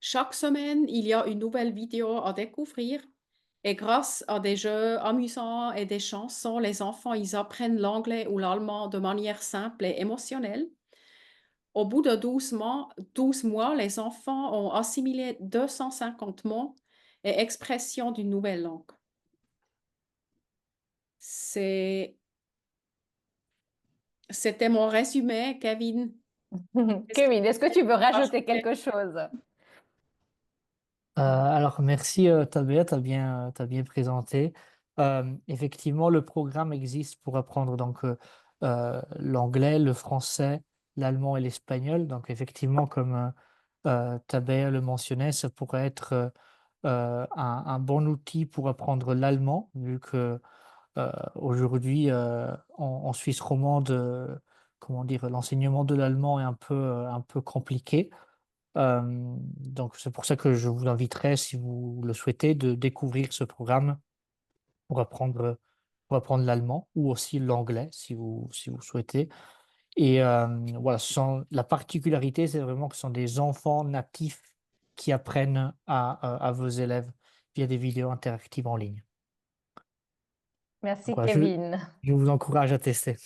Chaque semaine, il y a une nouvelle vidéo à découvrir et grâce à des jeux amusants et des chansons, les enfants, ils apprennent l'anglais ou l'allemand de manière simple et émotionnelle. Au bout de 12 mois, les enfants ont assimilé 250 mots et expressions d'une nouvelle langue. C'était mon résumé, Kevin. Kevin, est-ce que tu veux rajouter Rajouter? quelque chose? Alors, merci Tabea, t'as bien présenté. Effectivement, le programme existe pour apprendre l'anglais, le français, l'allemand et l'espagnol. Donc, effectivement, comme Tabea le mentionnait, ça pourrait être un bon outil pour apprendre l'allemand, vu que aujourd'hui, en Suisse romande, comment dire, l'enseignement de l'allemand est un peu compliqué. Donc c'est pour ça que je vous inviterai, si vous le souhaitez, de découvrir ce programme pour apprendre l'allemand ou aussi l'anglais si vous souhaitez. Et voilà, la particularité, c'est vraiment que ce sont des enfants natifs qui apprennent à vos élèves via des vidéos interactives en ligne. Donc Merci, voilà, Kevin. je vous encourage à tester.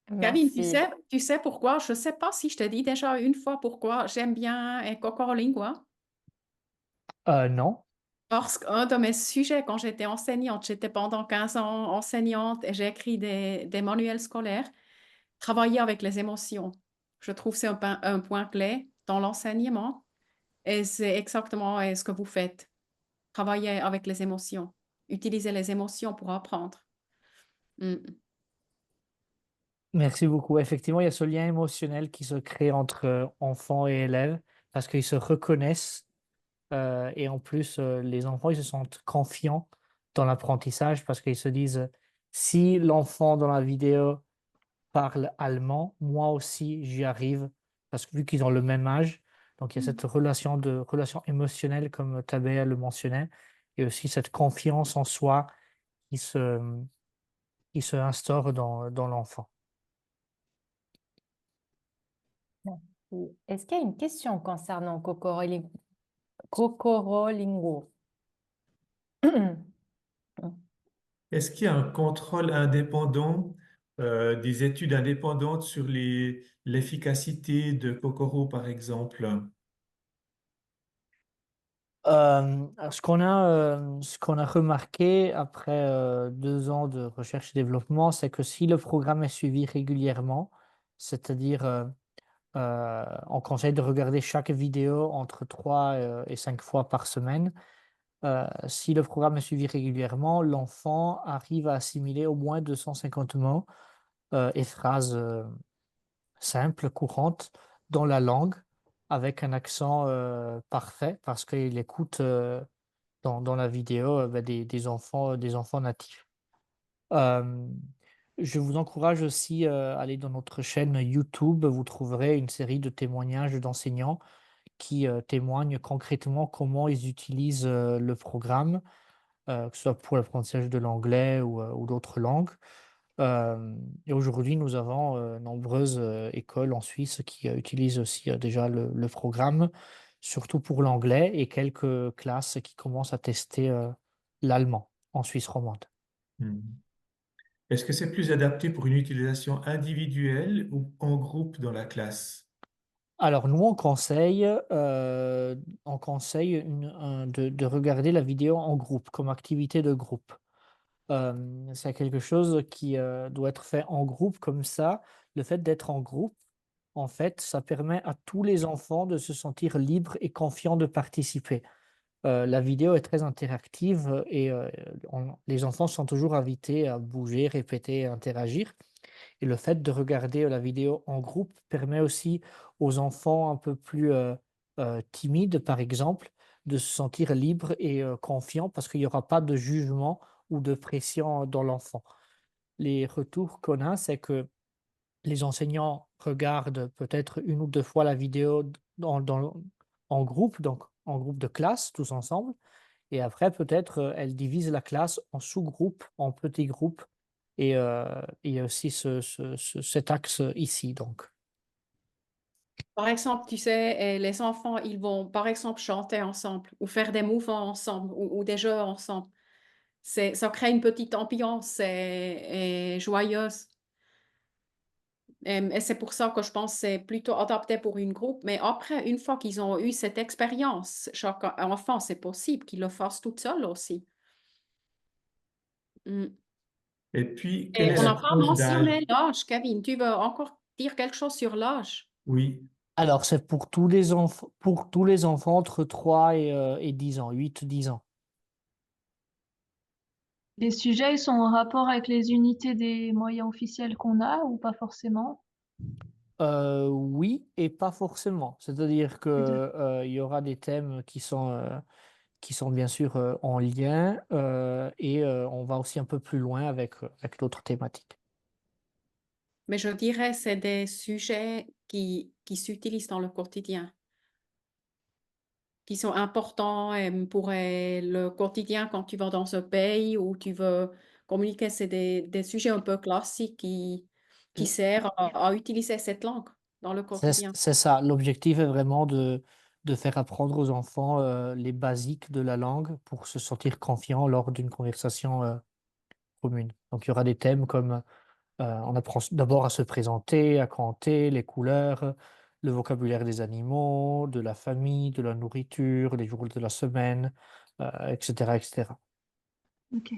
Kevin, Merci. tu sais pourquoi? Je ne sais pas si je t'ai dit déjà une fois pourquoi j'aime bien Cocorolingua. Non. Parce qu'un de mes sujets quand j'étais enseignante, j'étais pendant 15 ans enseignante et j'ai écrit des manuels scolaires, travailler avec les émotions. Je trouve que c'est un point clé dans l'enseignement et c'est exactement ce que vous faites. Travailler avec les émotions, utiliser les émotions pour apprendre. Mm. Merci beaucoup. Effectivement, il y a ce lien émotionnel qui se crée entre enfants et élèves parce qu'ils se reconnaissent et en plus, les enfants, ils se sentent confiants dans l'apprentissage parce qu'ils se disent, si l'enfant dans la vidéo parle allemand, moi aussi, j'y arrive parce que vu qu'ils ont le même âge, donc il y a cette relation émotionnelle comme Tabea le mentionnait et aussi cette confiance en soi qui qui se instaure dans l'enfant. Merci. Est-ce qu'il y a une question concernant Cocorolingo? Est-ce qu'il y a un contrôle indépendant, des études indépendantes sur l'efficacité de Kokoro, par exemple? Alors, ce qu'on a remarqué après 2 ans de recherche et développement, c'est que si le programme est suivi régulièrement, c'est-à-dire on conseille de regarder chaque vidéo entre 3 et 5 fois par semaine, si le programme est suivi régulièrement, l'enfant arrive à assimiler au moins 250 mots et phrases simples, courantes dans la langue avec un accent parfait parce qu'il écoute dans la vidéo des enfants natifs. Euh, Je vous encourage aussi à aller dans notre chaîne YouTube. Vous trouverez une série de témoignages d'enseignants qui témoignent concrètement comment ils utilisent le programme, que ce soit pour l'apprentissage de l'anglais ou d'autres langues. Et aujourd'hui, nous avons nombreuses écoles en Suisse qui utilisent aussi déjà le programme, surtout pour l'anglais, et quelques classes qui commencent à tester l'allemand en Suisse romande. Hmm. Est-ce que c'est plus adapté pour une utilisation individuelle ou en groupe dans la classe? Alors nous, on conseille de regarder la vidéo en groupe, comme activité de groupe. C'est quelque chose qui doit être fait en groupe comme ça. Le fait d'être en groupe, en fait, ça permet à tous les enfants de se sentir libres et confiants de participer. La vidéo est très interactive et les enfants sont toujours invités à bouger, répéter, interagir. Et le fait de regarder la vidéo en groupe permet aussi aux enfants un peu plus timides, par exemple, de se sentir libres et confiants parce qu'il n'y aura pas de jugement ou de pression dans l'enfant. Les retours qu'on a, c'est que les enseignants regardent peut-être une ou deux fois la vidéo en groupe, donc en groupe de classe, tous ensemble. Et après, peut-être, elles divisent la classe en sous-groupes, en petits groupes. Et il y a aussi cet axe ici, donc. Par exemple, tu sais, les enfants, ils vont, par exemple, chanter ensemble ou faire des mouvements ensemble ou des jeux ensemble. Ça crée une petite ambiance et joyeuse. Et c'est pour ça que je pense que c'est plutôt adapté pour une groupe. Mais après, une fois qu'ils ont eu cette expérience, chaque enfant, c'est possible qu'il le fasse tout seul aussi. Mm. Et puis, quelle Et est on la n'a pas tranche d'âge? mentionné l'âge, Kevin. Tu veux encore dire quelque chose sur l'âge? Oui. Alors, c'est pour tous les enfants entre 3 et 10 ans, 8-10 ans. Les sujets, ils sont en rapport avec les unités des moyens officiels qu'on a ou pas forcément? Oui et pas forcément. C'est-à-dire que, Les deux. il y aura des thèmes qui sont bien sûr en lien et on va aussi un peu plus loin avec d'autres thématiques. Mais je dirais que c'est des sujets qui s'utilisent dans le quotidien, qui sont importants pour le quotidien quand tu vas dans un pays où tu veux communiquer. C'est des sujets un peu classiques qui servent à utiliser cette langue dans le quotidien. C'est ça. L'objectif est vraiment de faire apprendre aux enfants les basiques de la langue pour se sentir confiants lors d'une conversation commune. Donc, il y aura des thèmes comme on apprend d'abord à se présenter, à compter les couleurs, le vocabulaire des animaux, de la famille, de la nourriture, les jours de la semaine, etc., etc. Ok.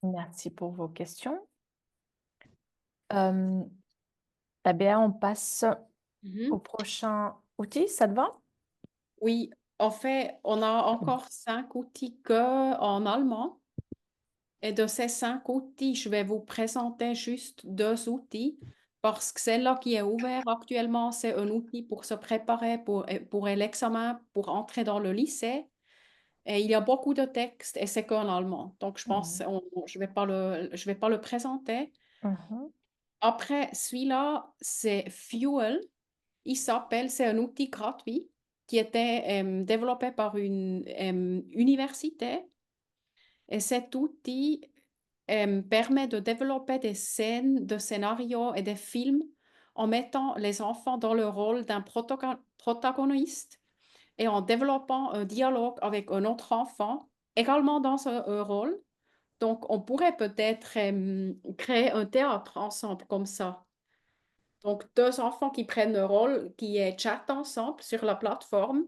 Merci pour vos questions. Euh, eh bien, on passe Mhm. au prochain outil, ça te va? Oui, en fait, on a encore 5 outils en allemand. Et de ces 5 outils, je vais vous présenter juste 2 outils parce que celle-là qui est ouverte actuellement, c'est un outil pour se préparer pour l'examen, pour entrer dans le lycée. Et il y a beaucoup de textes et c'est qu'en allemand. Donc, je pense je vais pas le présenter. Mhm. Après, celui-là, c'est Fuel. C'est un outil gratuit qui était développé par une université. Et cet outil permet de développer des scènes, de scénarios et des films en mettant les enfants dans le rôle d'un protagoniste et en développant un dialogue avec un autre enfant, également dans un rôle. Donc, on pourrait peut-être créer un théâtre ensemble comme ça. Donc, 2 enfants qui prennent le rôle, qui chattent ensemble sur la plateforme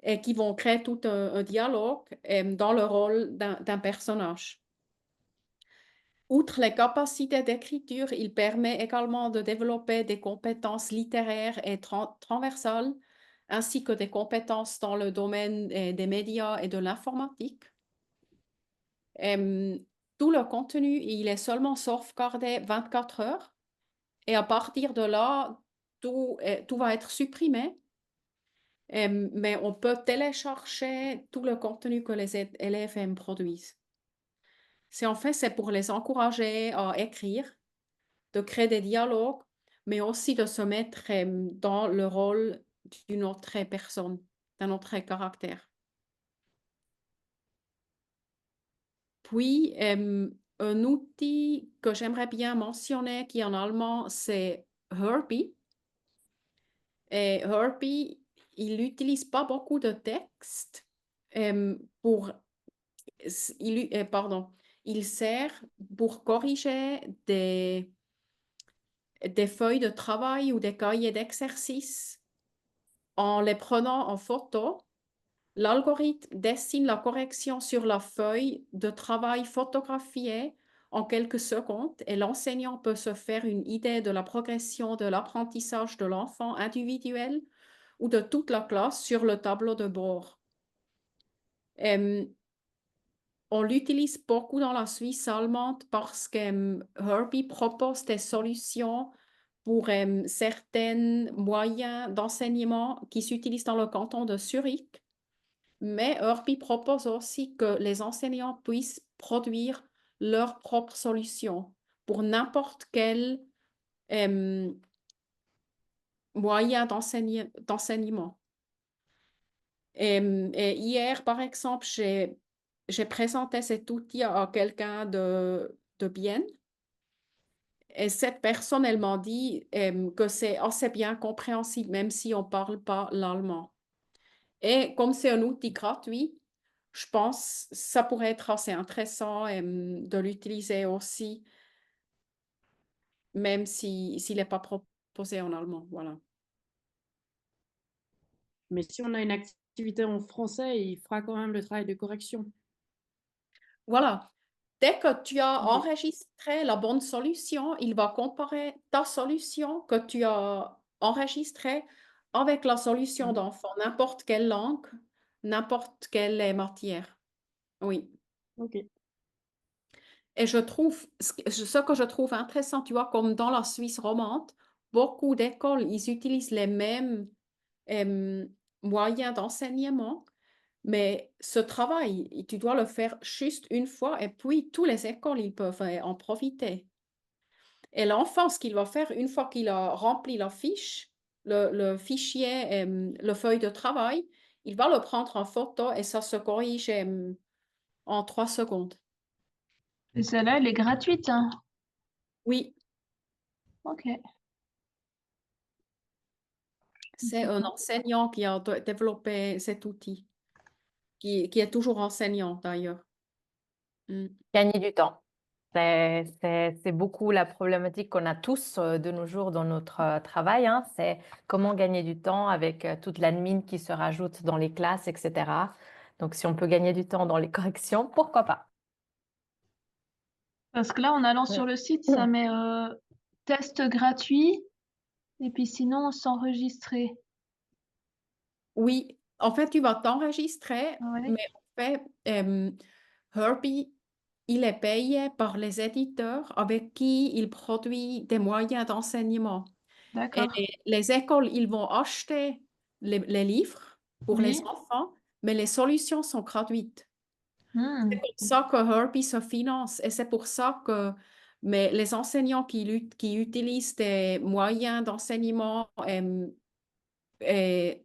et qui vont créer tout un dialogue dans le rôle d'un personnage. Outre les capacités d'écriture, il permet également de développer des compétences littéraires et transversales, ainsi que des compétences dans le domaine des médias et de l'informatique. Euh, Tout le contenu, il est seulement sauvegardé 24 heures et à partir de là, tout va être supprimé. Mais on peut télécharger tout le contenu que les élèves produisent. c'est pour les encourager à écrire, de créer des dialogues, mais aussi de se mettre dans le rôle d'une autre personne, d'un autre caractère. Puis, un outil que j'aimerais bien mentionner qui est en allemand, c'est Herbie. Et Herbie, il n'utilise pas beaucoup de texte pour... pardon, il sert pour corriger des feuilles de travail ou des cahiers d'exercice en les prenant en photo. L'algorithme dessine la correction sur la feuille de travail photographiée en quelques secondes et l'enseignant peut se faire une idée de la progression de l'apprentissage de l'enfant individuel ou de toute la classe sur le tableau de bord. On l'utilise beaucoup dans la Suisse allemande parce que Herbie propose des solutions pour certains moyens d'enseignement qui s'utilisent dans le canton de Zurich. Mais Herbie propose aussi que les enseignants puissent produire leurs propres solutions pour n'importe quel moyen d'enseignement. Et hier, par exemple, j'ai présenté cet outil à quelqu'un de Bienne. Et cette personne, elle m'a dit que c'est assez bien compréhensible, même si on ne parle pas l'allemand. Et comme c'est un outil gratuit, je pense que ça pourrait être assez intéressant de l'utiliser aussi, même s'il n'est pas proposé en allemand. Voilà. Mais si on a une activité en français, il fera quand même le travail de correction. Voilà. Dès que tu as Ok. enregistré la bonne solution, il va comparer ta solution que tu as enregistrée avec la solution Mhm. d'enfant, n'importe quelle langue, n'importe quelle matière. Oui. Ok. Et je trouve, ce que je trouve intéressant, tu vois, comme dans la Suisse romande, beaucoup d'écoles, ils utilisent les mêmes moyens d'enseignement, mais ce travail, tu dois le faire juste une fois et puis toutes les écoles, ils peuvent en profiter. Et l'enfant, ce qu'il va faire, une fois qu'il a rempli la fiche, le fichier, le feuille de travail, il va le prendre en photo et ça se corrige en 3 secondes. Et celle-là, elle est gratuite, hein. Oui, Ok. c'est un enseignant qui a développé cet outil, qui est toujours enseignant d'ailleurs. Mm. Gagner du temps. C'est beaucoup la problématique qu'on a tous de nos jours dans notre travail, hein. C'est comment gagner du temps avec toute l'admin qui se rajoute dans les classes, etc. Donc, si on peut gagner du temps dans les corrections, pourquoi pas? Parce que là, en allant sur le site, ça met test gratuit et puis sinon s'enregistrer. Oui, en fait, tu vas t'enregistrer, Ouais, mais en fait, Herbie, il est payé par les éditeurs avec qui il produit des moyens d'enseignement. Et d'accord. les écoles, ils vont acheter les livres pour les Oui. enfants, mais les solutions sont gratuites. Hmm. C'est pour ça que Herbie se finance et c'est pour ça que mais les enseignants qui utilisent des moyens d'enseignement et,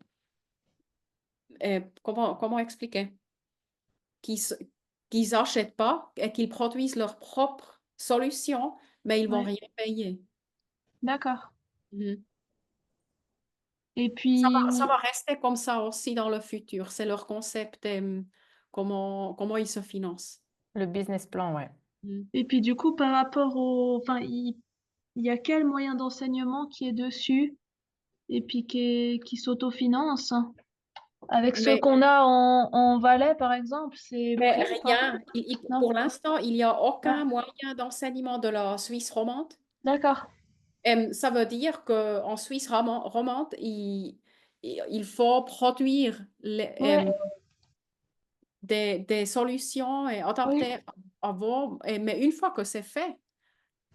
comment expliquer? Qui n'achètent pas et qu'ils produisent leurs propres solutions, mais ils vont Ouais, rien payer. d'accord. Mhm. Et Ça puis, va rester comme ça aussi dans le futur. C'est leur concept, comment ils se financent. Le business plan, ouais. Mhm. et puis du coup, par rapport au, enfin, il y a quel moyen d'enseignement qui est dessus et puis qui s'autofinance? Avec ceux Mais, qu'on a en Valais, par exemple, c'est mais pris ou pas? rien, Non? pour l'instant, il n'y a aucun Ah, moyen d'enseignement de la Suisse romande. d'accord. Ça veut dire qu'en Suisse romande, il faut produire Ouais, des solutions et oui, adaptées à vos... mais une fois que c'est fait,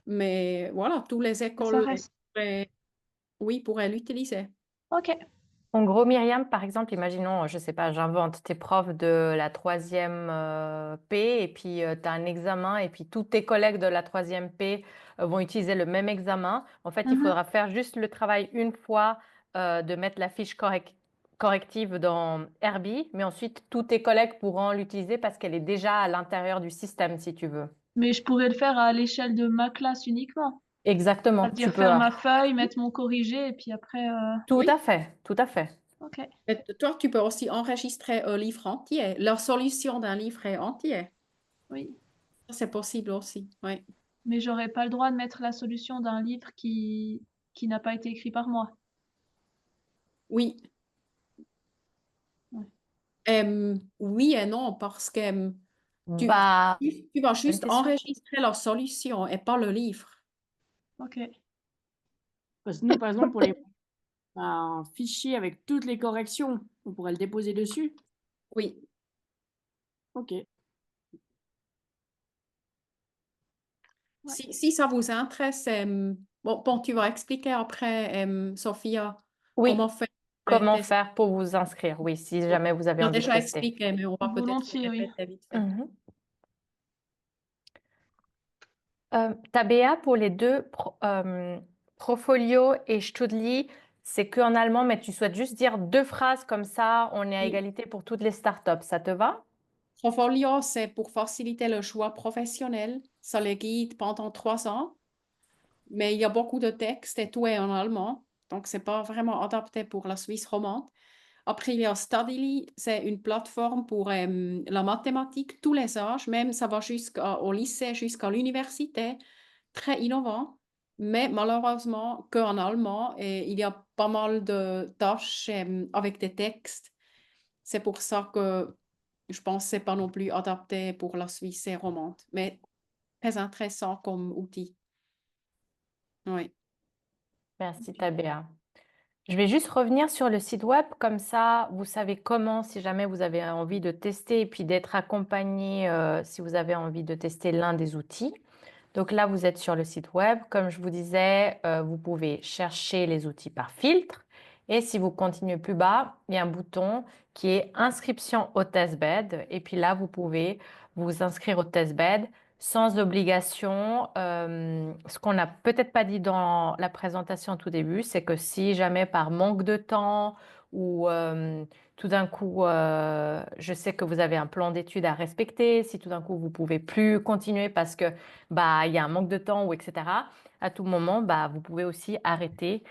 mais voilà, toutes les ça écoles reste. pourraient, oui, pourraient l'utiliser. Ok. En gros, Myriam, par exemple, imaginons, je sais pas, j'invente, t'es prof de la troisième P et puis tu as un examen et puis tous tes collègues de la troisième P vont utiliser le même examen. En fait, il Mhm. faudra faire juste le travail une fois de mettre la fiche corrective dans Herbie, mais ensuite tous tes collègues pourront l'utiliser parce qu'elle est déjà à l'intérieur du système, si tu veux. Mais je pourrais le faire à l'échelle de ma classe uniquement. Exactement, tu C'est-à-dire peux. faire ma feuille, mettre mon corrigé, et puis après, Tout Oui. à fait, tout à fait. ok. Mais toi, tu peux aussi enregistrer un livre entier. La solution d'un livre est entier. Oui. Ça, c'est possible aussi. Oui. Mais j'aurais pas le droit de mettre la solution d'un livre qui n'a pas été écrit par moi. Oui. Ouais. Oui et non, parce que tu, Bah, tu vas bonne juste question. enregistrer la solution et pas le livre. Ok. Parce que nous, par exemple, un fichier avec toutes les corrections, on pourrait le déposer dessus. Oui. Ok. Ouais. Si ça vous intéresse, bon, tu vas expliquer après, Sophia, Oui, comment faire les comment tests. faire pour vous inscrire? Oui, si jamais vous avez On a envie de déjà tester. expliqué, mais on va peut-être Volontiers, oui. répéter vite fait. Mhm. Tabea, pour les deux, Profolio et Studli, c'est que en allemand, mais tu souhaites juste dire deux phrases comme ça, on est à Oui. égalité pour toutes les startups. Ça te va? Profolio, c'est pour faciliter le choix professionnel. Ça les guide pendant 3 ans, mais il y a beaucoup de textes et tout est en allemand, donc c'est pas vraiment adapté pour la Suisse romande. Après, il y a Studily, c'est une plateforme pour la mathématique, tous les âges, même ça va jusqu'au lycée, jusqu'à l'université, très innovant, mais malheureusement qu'en allemand, et il y a pas mal de tâches avec des textes. C'est pour ça que je pense que c'est pas non plus adapté pour la Suisse romande, mais très intéressant comme outil. Oui. Merci, Tabea. Je vais juste revenir sur le site web, comme ça vous savez comment, si jamais vous avez envie de tester et puis d'être accompagné si vous avez envie de tester l'un des outils. Donc là, vous êtes sur le site web. Comme je vous disais, vous pouvez chercher les outils par filtre. Et si vous continuez plus bas, il y a un bouton qui est inscription au testbed. Et puis là, vous pouvez vous inscrire au testbed sans obligation. Ce qu'on n'a peut-être pas dit dans la présentation au tout début, c'est que si jamais par manque de temps ou tout d'un coup, je sais que vous avez un plan d'études à respecter, si tout d'un coup vous pouvez plus continuer parce que bah il y a un manque de temps ou etc. À tout moment, bah vous pouvez aussi arrêter.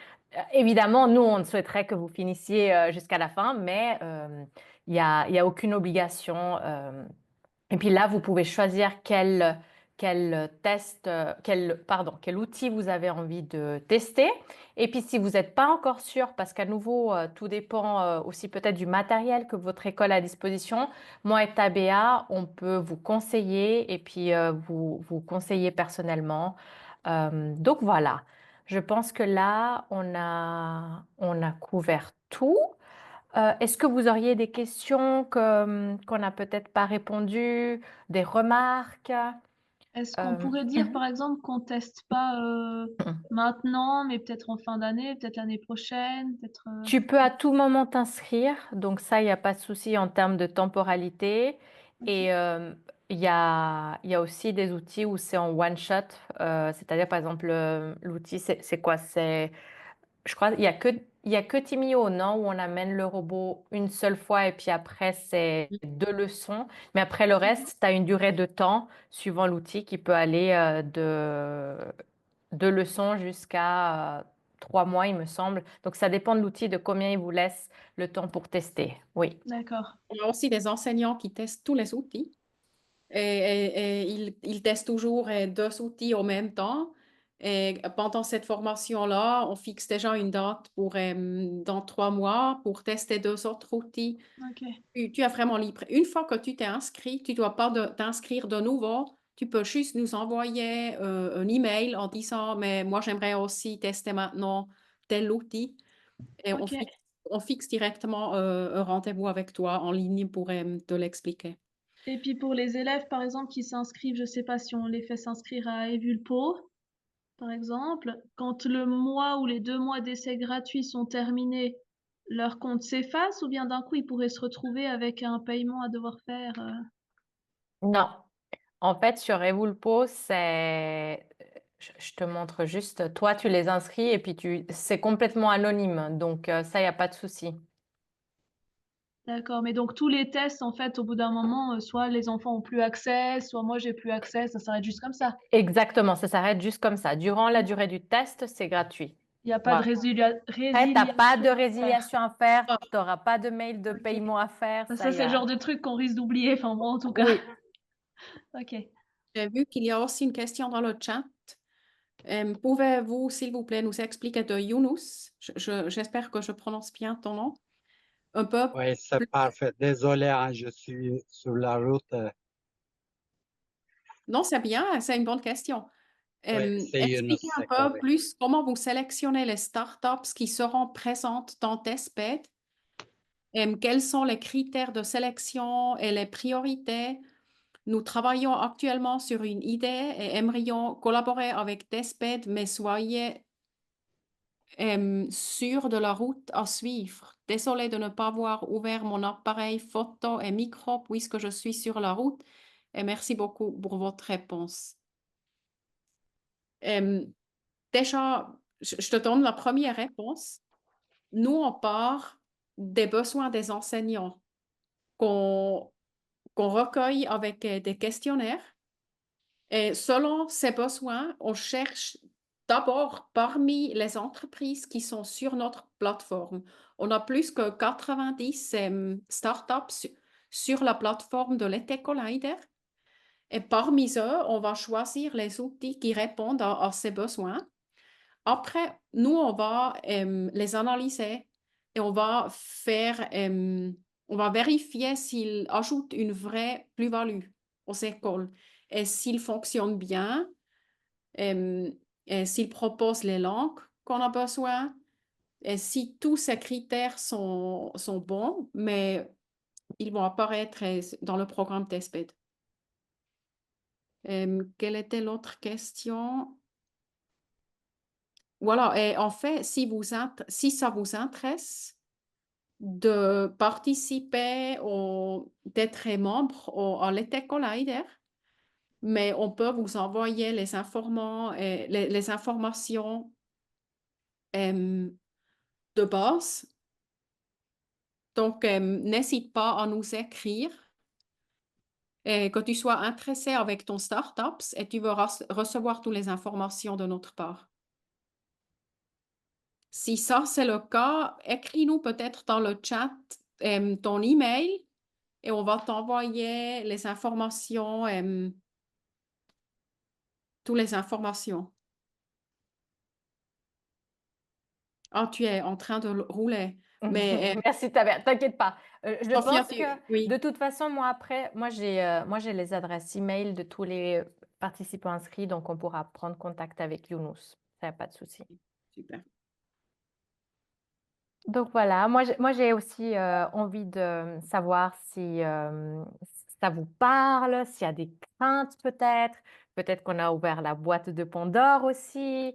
Évidemment, nous on souhaiterait que vous finissiez jusqu'à la fin, mais il y a aucune obligation. Et puis là, vous pouvez choisir quel test, quel outil vous avez envie de tester. Et puis si vous n'êtes pas encore sûr, parce qu'à nouveau, tout dépend aussi peut-être du matériel que votre école a à disposition. Moi et Tabea, on peut vous conseiller et puis vous conseiller personnellement. Donc voilà, je pense que là, on a couvert tout. Est-ce que vous auriez des questions qu'on n'a peut-être pas répondu, des remarques? Est-ce qu'on Euh, pourrait dire, mhm. par exemple, qu'on teste pas maintenant, mais peut-être en fin d'année, peut-être l'année prochaine, peut-être. Tu peux à tout moment t'inscrire, donc ça, il n'y a pas de souci en termes de temporalité. Ok. Et il y a aussi des outils où c'est en one shot, c'est-à-dire par exemple l'outil, c'est quoi? Je crois il y a que Timio, non, où on amène le robot une seule fois et puis après, c'est deux leçons. Mais après le reste, tu as une durée de temps suivant l'outil qui peut aller de deux leçons jusqu'à 3 mois, il me semble. Donc, ça dépend de l'outil, de combien il vous laisse le temps pour tester. Oui. D'accord. On a aussi des enseignants qui testent tous les outils. Et ils testent toujours 2 outils en même temps. Et pendant cette formation-là, on fixe déjà une date pour dans 3 mois pour tester 2 autres outils. Ok. Tu es vraiment libre. Une fois que tu t'es inscrit, tu ne dois pas t'inscrire de nouveau. Tu peux juste nous envoyer un email en disant, mais moi j'aimerais aussi tester maintenant tel outil. Et Ok. on fixe directement un rendez-vous avec toi en ligne pour te l'expliquer. Et puis pour les élèves, par exemple, qui s'inscrivent, je sais pas si on les fait s'inscrire à Evulpo, par exemple, quand le mois ou les 2 mois d'essai gratuits sont terminés, leur compte s'efface ou bien d'un coup, ils pourraient se retrouver avec un paiement à devoir faire? Non. En fait, sur Evulpo, je te montre juste, toi, tu les inscris et puis c'est complètement anonyme. Donc, ça, il n'y a pas de souci. D'accord, mais donc tous les tests, en fait, au bout d'un moment, soit les enfants ont plus accès, soit moi j'ai plus accès, ça s'arrête juste comme ça. Exactement, ça s'arrête juste comme ça. Durant la durée du test, c'est gratuit. Il n'y a pas de Voilà. Après, tu n'as pas de résiliation à faire. résiliation à faire, tu n'auras pas de mail de Ok. paiement à faire. Ça, c'est le genre de truc qu'on risque d'oublier, enfin moi en tout cas. Oui. Ok. J'ai vu qu'il y a aussi une question dans le chat. Pouvez-vous, s'il vous plaît, nous expliquer de Yunus, j'espère que je prononce bien ton nom, un peu Oui, c'est plus. parfait. Désolé, hein, je suis sur la route. Non, c'est bien, c'est une bonne question. Oui, c'est Yunus, Expliquez un c'est peu correct. plus comment vous sélectionnez les startups qui seront présentes dans TestBed. Quels sont les critères de sélection et les priorités? Nous travaillons actuellement sur une idée et aimerions collaborer avec TestBed, mais soyez sûrs de la route à suivre. Désolée de ne pas avoir ouvert mon appareil photo et micro puisque je suis sur la route. Et merci beaucoup pour votre réponse. Déjà, je te donne la première réponse. Nous, on part des besoins des enseignants qu'on recueille avec des questionnaires. Et selon ces besoins, on cherche d'abord parmi les entreprises qui sont sur notre plateforme. On a plus que 90 startups sur la plateforme de l'ET Collider. Et parmi eux, on va choisir les outils qui répondent à ces besoins. Après, nous, on va les analyser et on va on va vérifier s'ils ajoutent une vraie plus-value aux écoles et s'ils fonctionnent bien, et s'ils proposent les langues qu'on a besoin et si tous ces critères sont bons, mais ils vont apparaître dans le programme TestBed. Quelle était l'autre question? Voilà, et en fait, si ça vous intéresse de participer d'être membre à l'ET Collider, mais on peut vous envoyer les informations de base. Donc, n'hésite pas à nous écrire et que tu sois intéressé avec ton startup et tu vas recevoir toutes les informations de notre part. Si ça, c'est le cas, écris-nous peut-être dans le chat ton email et on va t'envoyer les informations, toutes les informations. Ah, tu es en train de rouler. Mais Merci, t'inquiète pas. Je Sophia, pense que oui, de toute façon, moi j'ai les adresses email de tous les participants inscrits, donc on pourra prendre contact avec Younous. Ça, y a pas de souci. super. Donc voilà, moi j'ai aussi envie de savoir si ça vous parle, s'il y a des craintes peut-être. Peut-être qu'on a ouvert la boîte de Pandore aussi.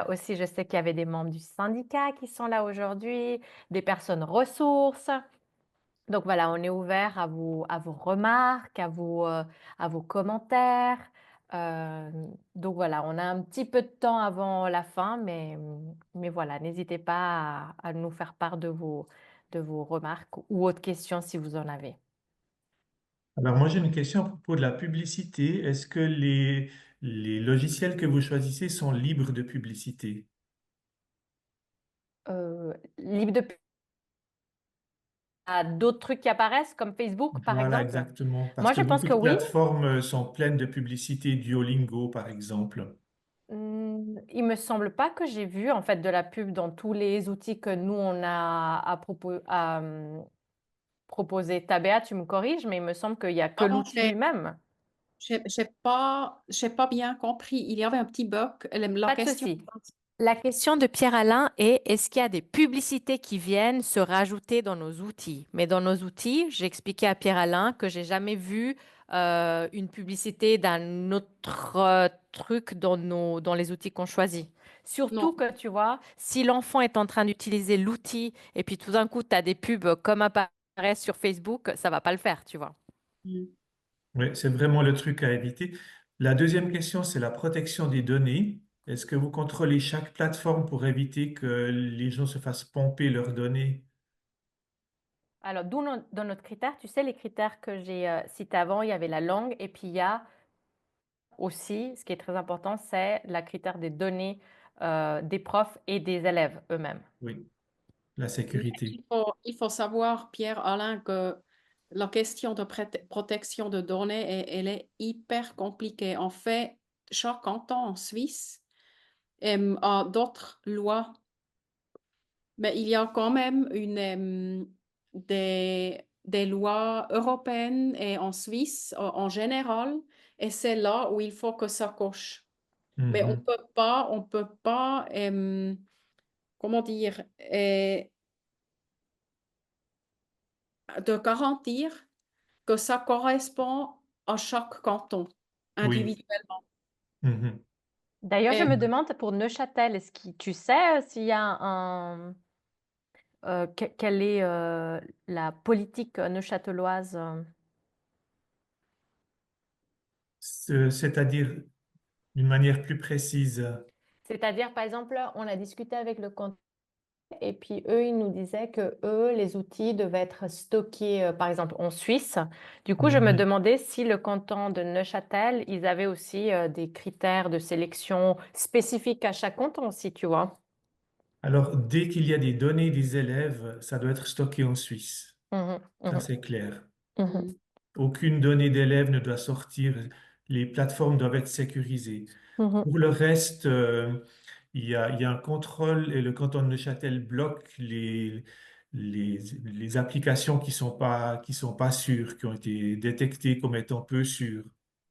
Aussi, je sais qu'il y avait des membres du syndicat qui sont là aujourd'hui, des personnes ressources. Donc voilà, on est ouvert à vos remarques, à vos commentaires. Euh, donc voilà, on a un petit peu de temps avant la fin, mais voilà, n'hésitez pas à nous faire part de vos remarques ou autres questions si vous en avez. Alors moi j'ai une question à propos de la publicité. Est-ce que les logiciels que vous choisissez sont libres de publicité? Libre de à d'autres trucs qui apparaissent comme Facebook par Voilà, exemple. exactement. Parce Moi, que je pense beaucoup que de oui. plateformes sont pleines de publicité, Duolingo par exemple. Il me semble pas que j'ai vu en fait de la pub dans tous les outils que nous on a proposé. Tabea, tu me corriges, mais il me semble qu'il y a que Pardon, l'outil lui-même. j'ai pas bien compris. Il y avait un petit bug. La Pas de question. souci. La question de Pierre-Alain est, est-ce qu'il y a des publicités qui viennent se rajouter dans nos outils? Mais dans nos outils, j'ai expliqué à Pierre-Alain que j'ai jamais vu une publicité d'un autre truc dans les outils qu'on choisit. Surtout Non. que, tu vois, si l'enfant est en train d'utiliser l'outil et puis tout d'un coup, tu as des pubs comme apparaissent sur Facebook, ça va pas le faire, tu vois. Mm. Oui, c'est vraiment le truc à éviter. La deuxième question, c'est la protection des données. Est-ce que vous contrôlez chaque plateforme pour éviter que les gens se fassent pomper leurs données? Alors, dans notre critère, tu sais, les critères que j'ai cités avant, il y avait la langue et puis il y a aussi, ce qui est très important, c'est la critère des données des profs et des élèves eux-mêmes. Oui, la Mais sécurité. il faut savoir, Pierre-Alain, que la question de protection de données, elle est hyper compliquée. En fait, chaque canton en Suisse a d'autres lois, mais il y a quand même des lois européennes et en Suisse en général, et c'est là où il faut que ça coche. Mais Mhm. on peut pas, comment dire, de garantir que ça correspond à chaque canton Oui. individuellement. Mhm. D'ailleurs, je Et me demande pour Neuchâtel, tu sais s'il y a quelle est la politique neuchâteloise? C'est-à-dire d'une manière plus précise. C'est-à-dire, par exemple, on a discuté avec le canton et puis eux, ils nous disaient que eux, les outils devaient être stockés, par exemple, en Suisse. Du coup, je me Mhm. demandais si le canton de Neuchâtel, ils avaient aussi des critères de sélection spécifiques à chaque canton aussi, tu vois. Alors, dès qu'il y a des données des élèves, ça doit être stocké en Suisse. Mhm, Ça, mhm, c'est clair. mhm. mm, Aucune donnée d'élève ne doit sortir. Les plateformes doivent être sécurisées. Mhm. Pour le reste, il y a un contrôle et le canton de Neuchâtel bloque les applications qui sont pas sûres, qui ont été détectées comme étant peu sûres.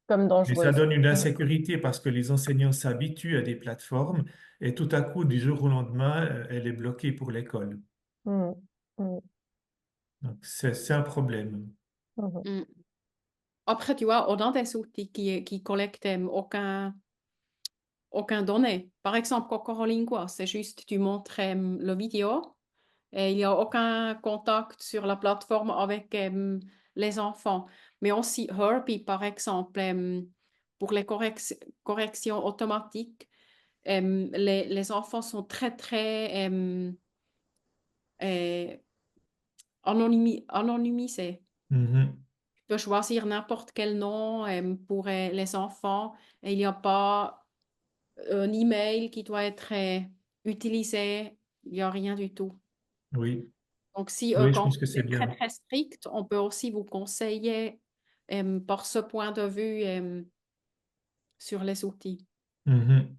Comme Mais ça dangereuse. donne une Mhm, insécurité parce que les enseignants s'habituent à des plateformes et tout à coup, du jour au lendemain, elle est bloquée pour l'école. mhm, mhm, Donc, c'est un problème. mhm. mm. Après, tu vois, on a des outils qui collectent aucun données. Par exemple, Cocorolingua, c'est juste tu montres le vidéo et il n'y a aucun contact sur la plateforme avec les enfants. Mais aussi Herbie, par exemple, pour les corrections automatiques, les enfants sont très, très euh, anonymisés. Mhm. Tu peux choisir n'importe quel nom pour les enfants et il n'y a pas un email qui doit être utilisé. Il n'y a rien du tout. Oui, Donc, si oui, je quand pense que c'est c'est très, bien. très strict, on peut aussi vous conseiller par ce point de vue sur les outils. Mhm.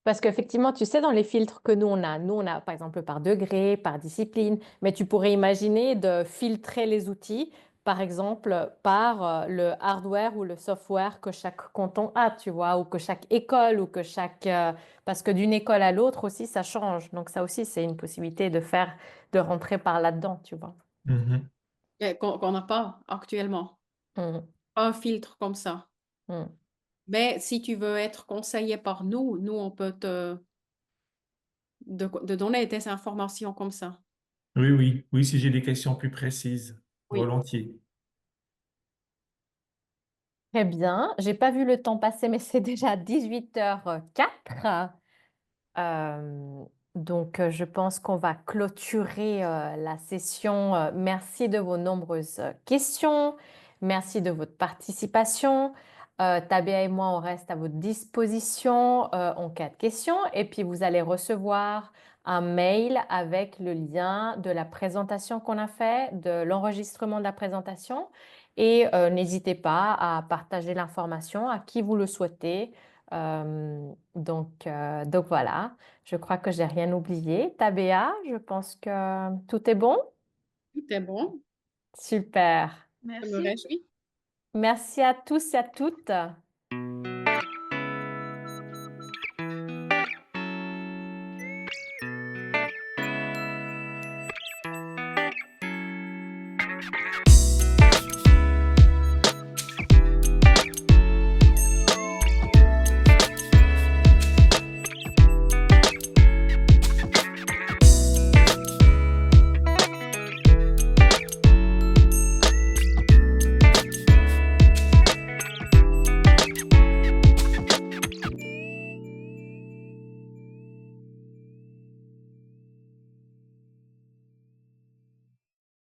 Parce qu'effectivement, tu sais, dans les filtres que nous on a par exemple par degré, par discipline, mais tu pourrais imaginer de filtrer les outils, par exemple, par le hardware ou le software que chaque canton a, tu vois, ou que chaque école, ou que parce que d'une école à l'autre aussi, ça change. Donc ça aussi, c'est une possibilité de rentrer par là-dedans, tu vois. Mhm. Et qu'on n'a pas actuellement. Mhm, Pas un filtre comme ça. mhm. Mais si tu veux être conseillé par nous, on peut de donner des informations comme ça. Oui, oui, oui, si j'ai des questions plus précises, Oui, volontiers. Très bien. J'ai pas vu le temps passer, mais c'est déjà 18h04. Euh, donc, je pense qu'on va clôturer la session. Merci de vos nombreuses questions. Merci de votre participation. Tabea et moi, on reste à votre disposition en cas de questions. Et puis, vous allez recevoir un mail avec le lien de la présentation qu'on a fait, de l'enregistrement de la présentation. Et n'hésitez pas à partager l'information à qui vous le souhaitez. Donc voilà, je crois que j'ai rien oublié. Tabea, je pense que tout est bon. tout est bon. Super. Je me Merci. réjouis. Merci à tous et à toutes.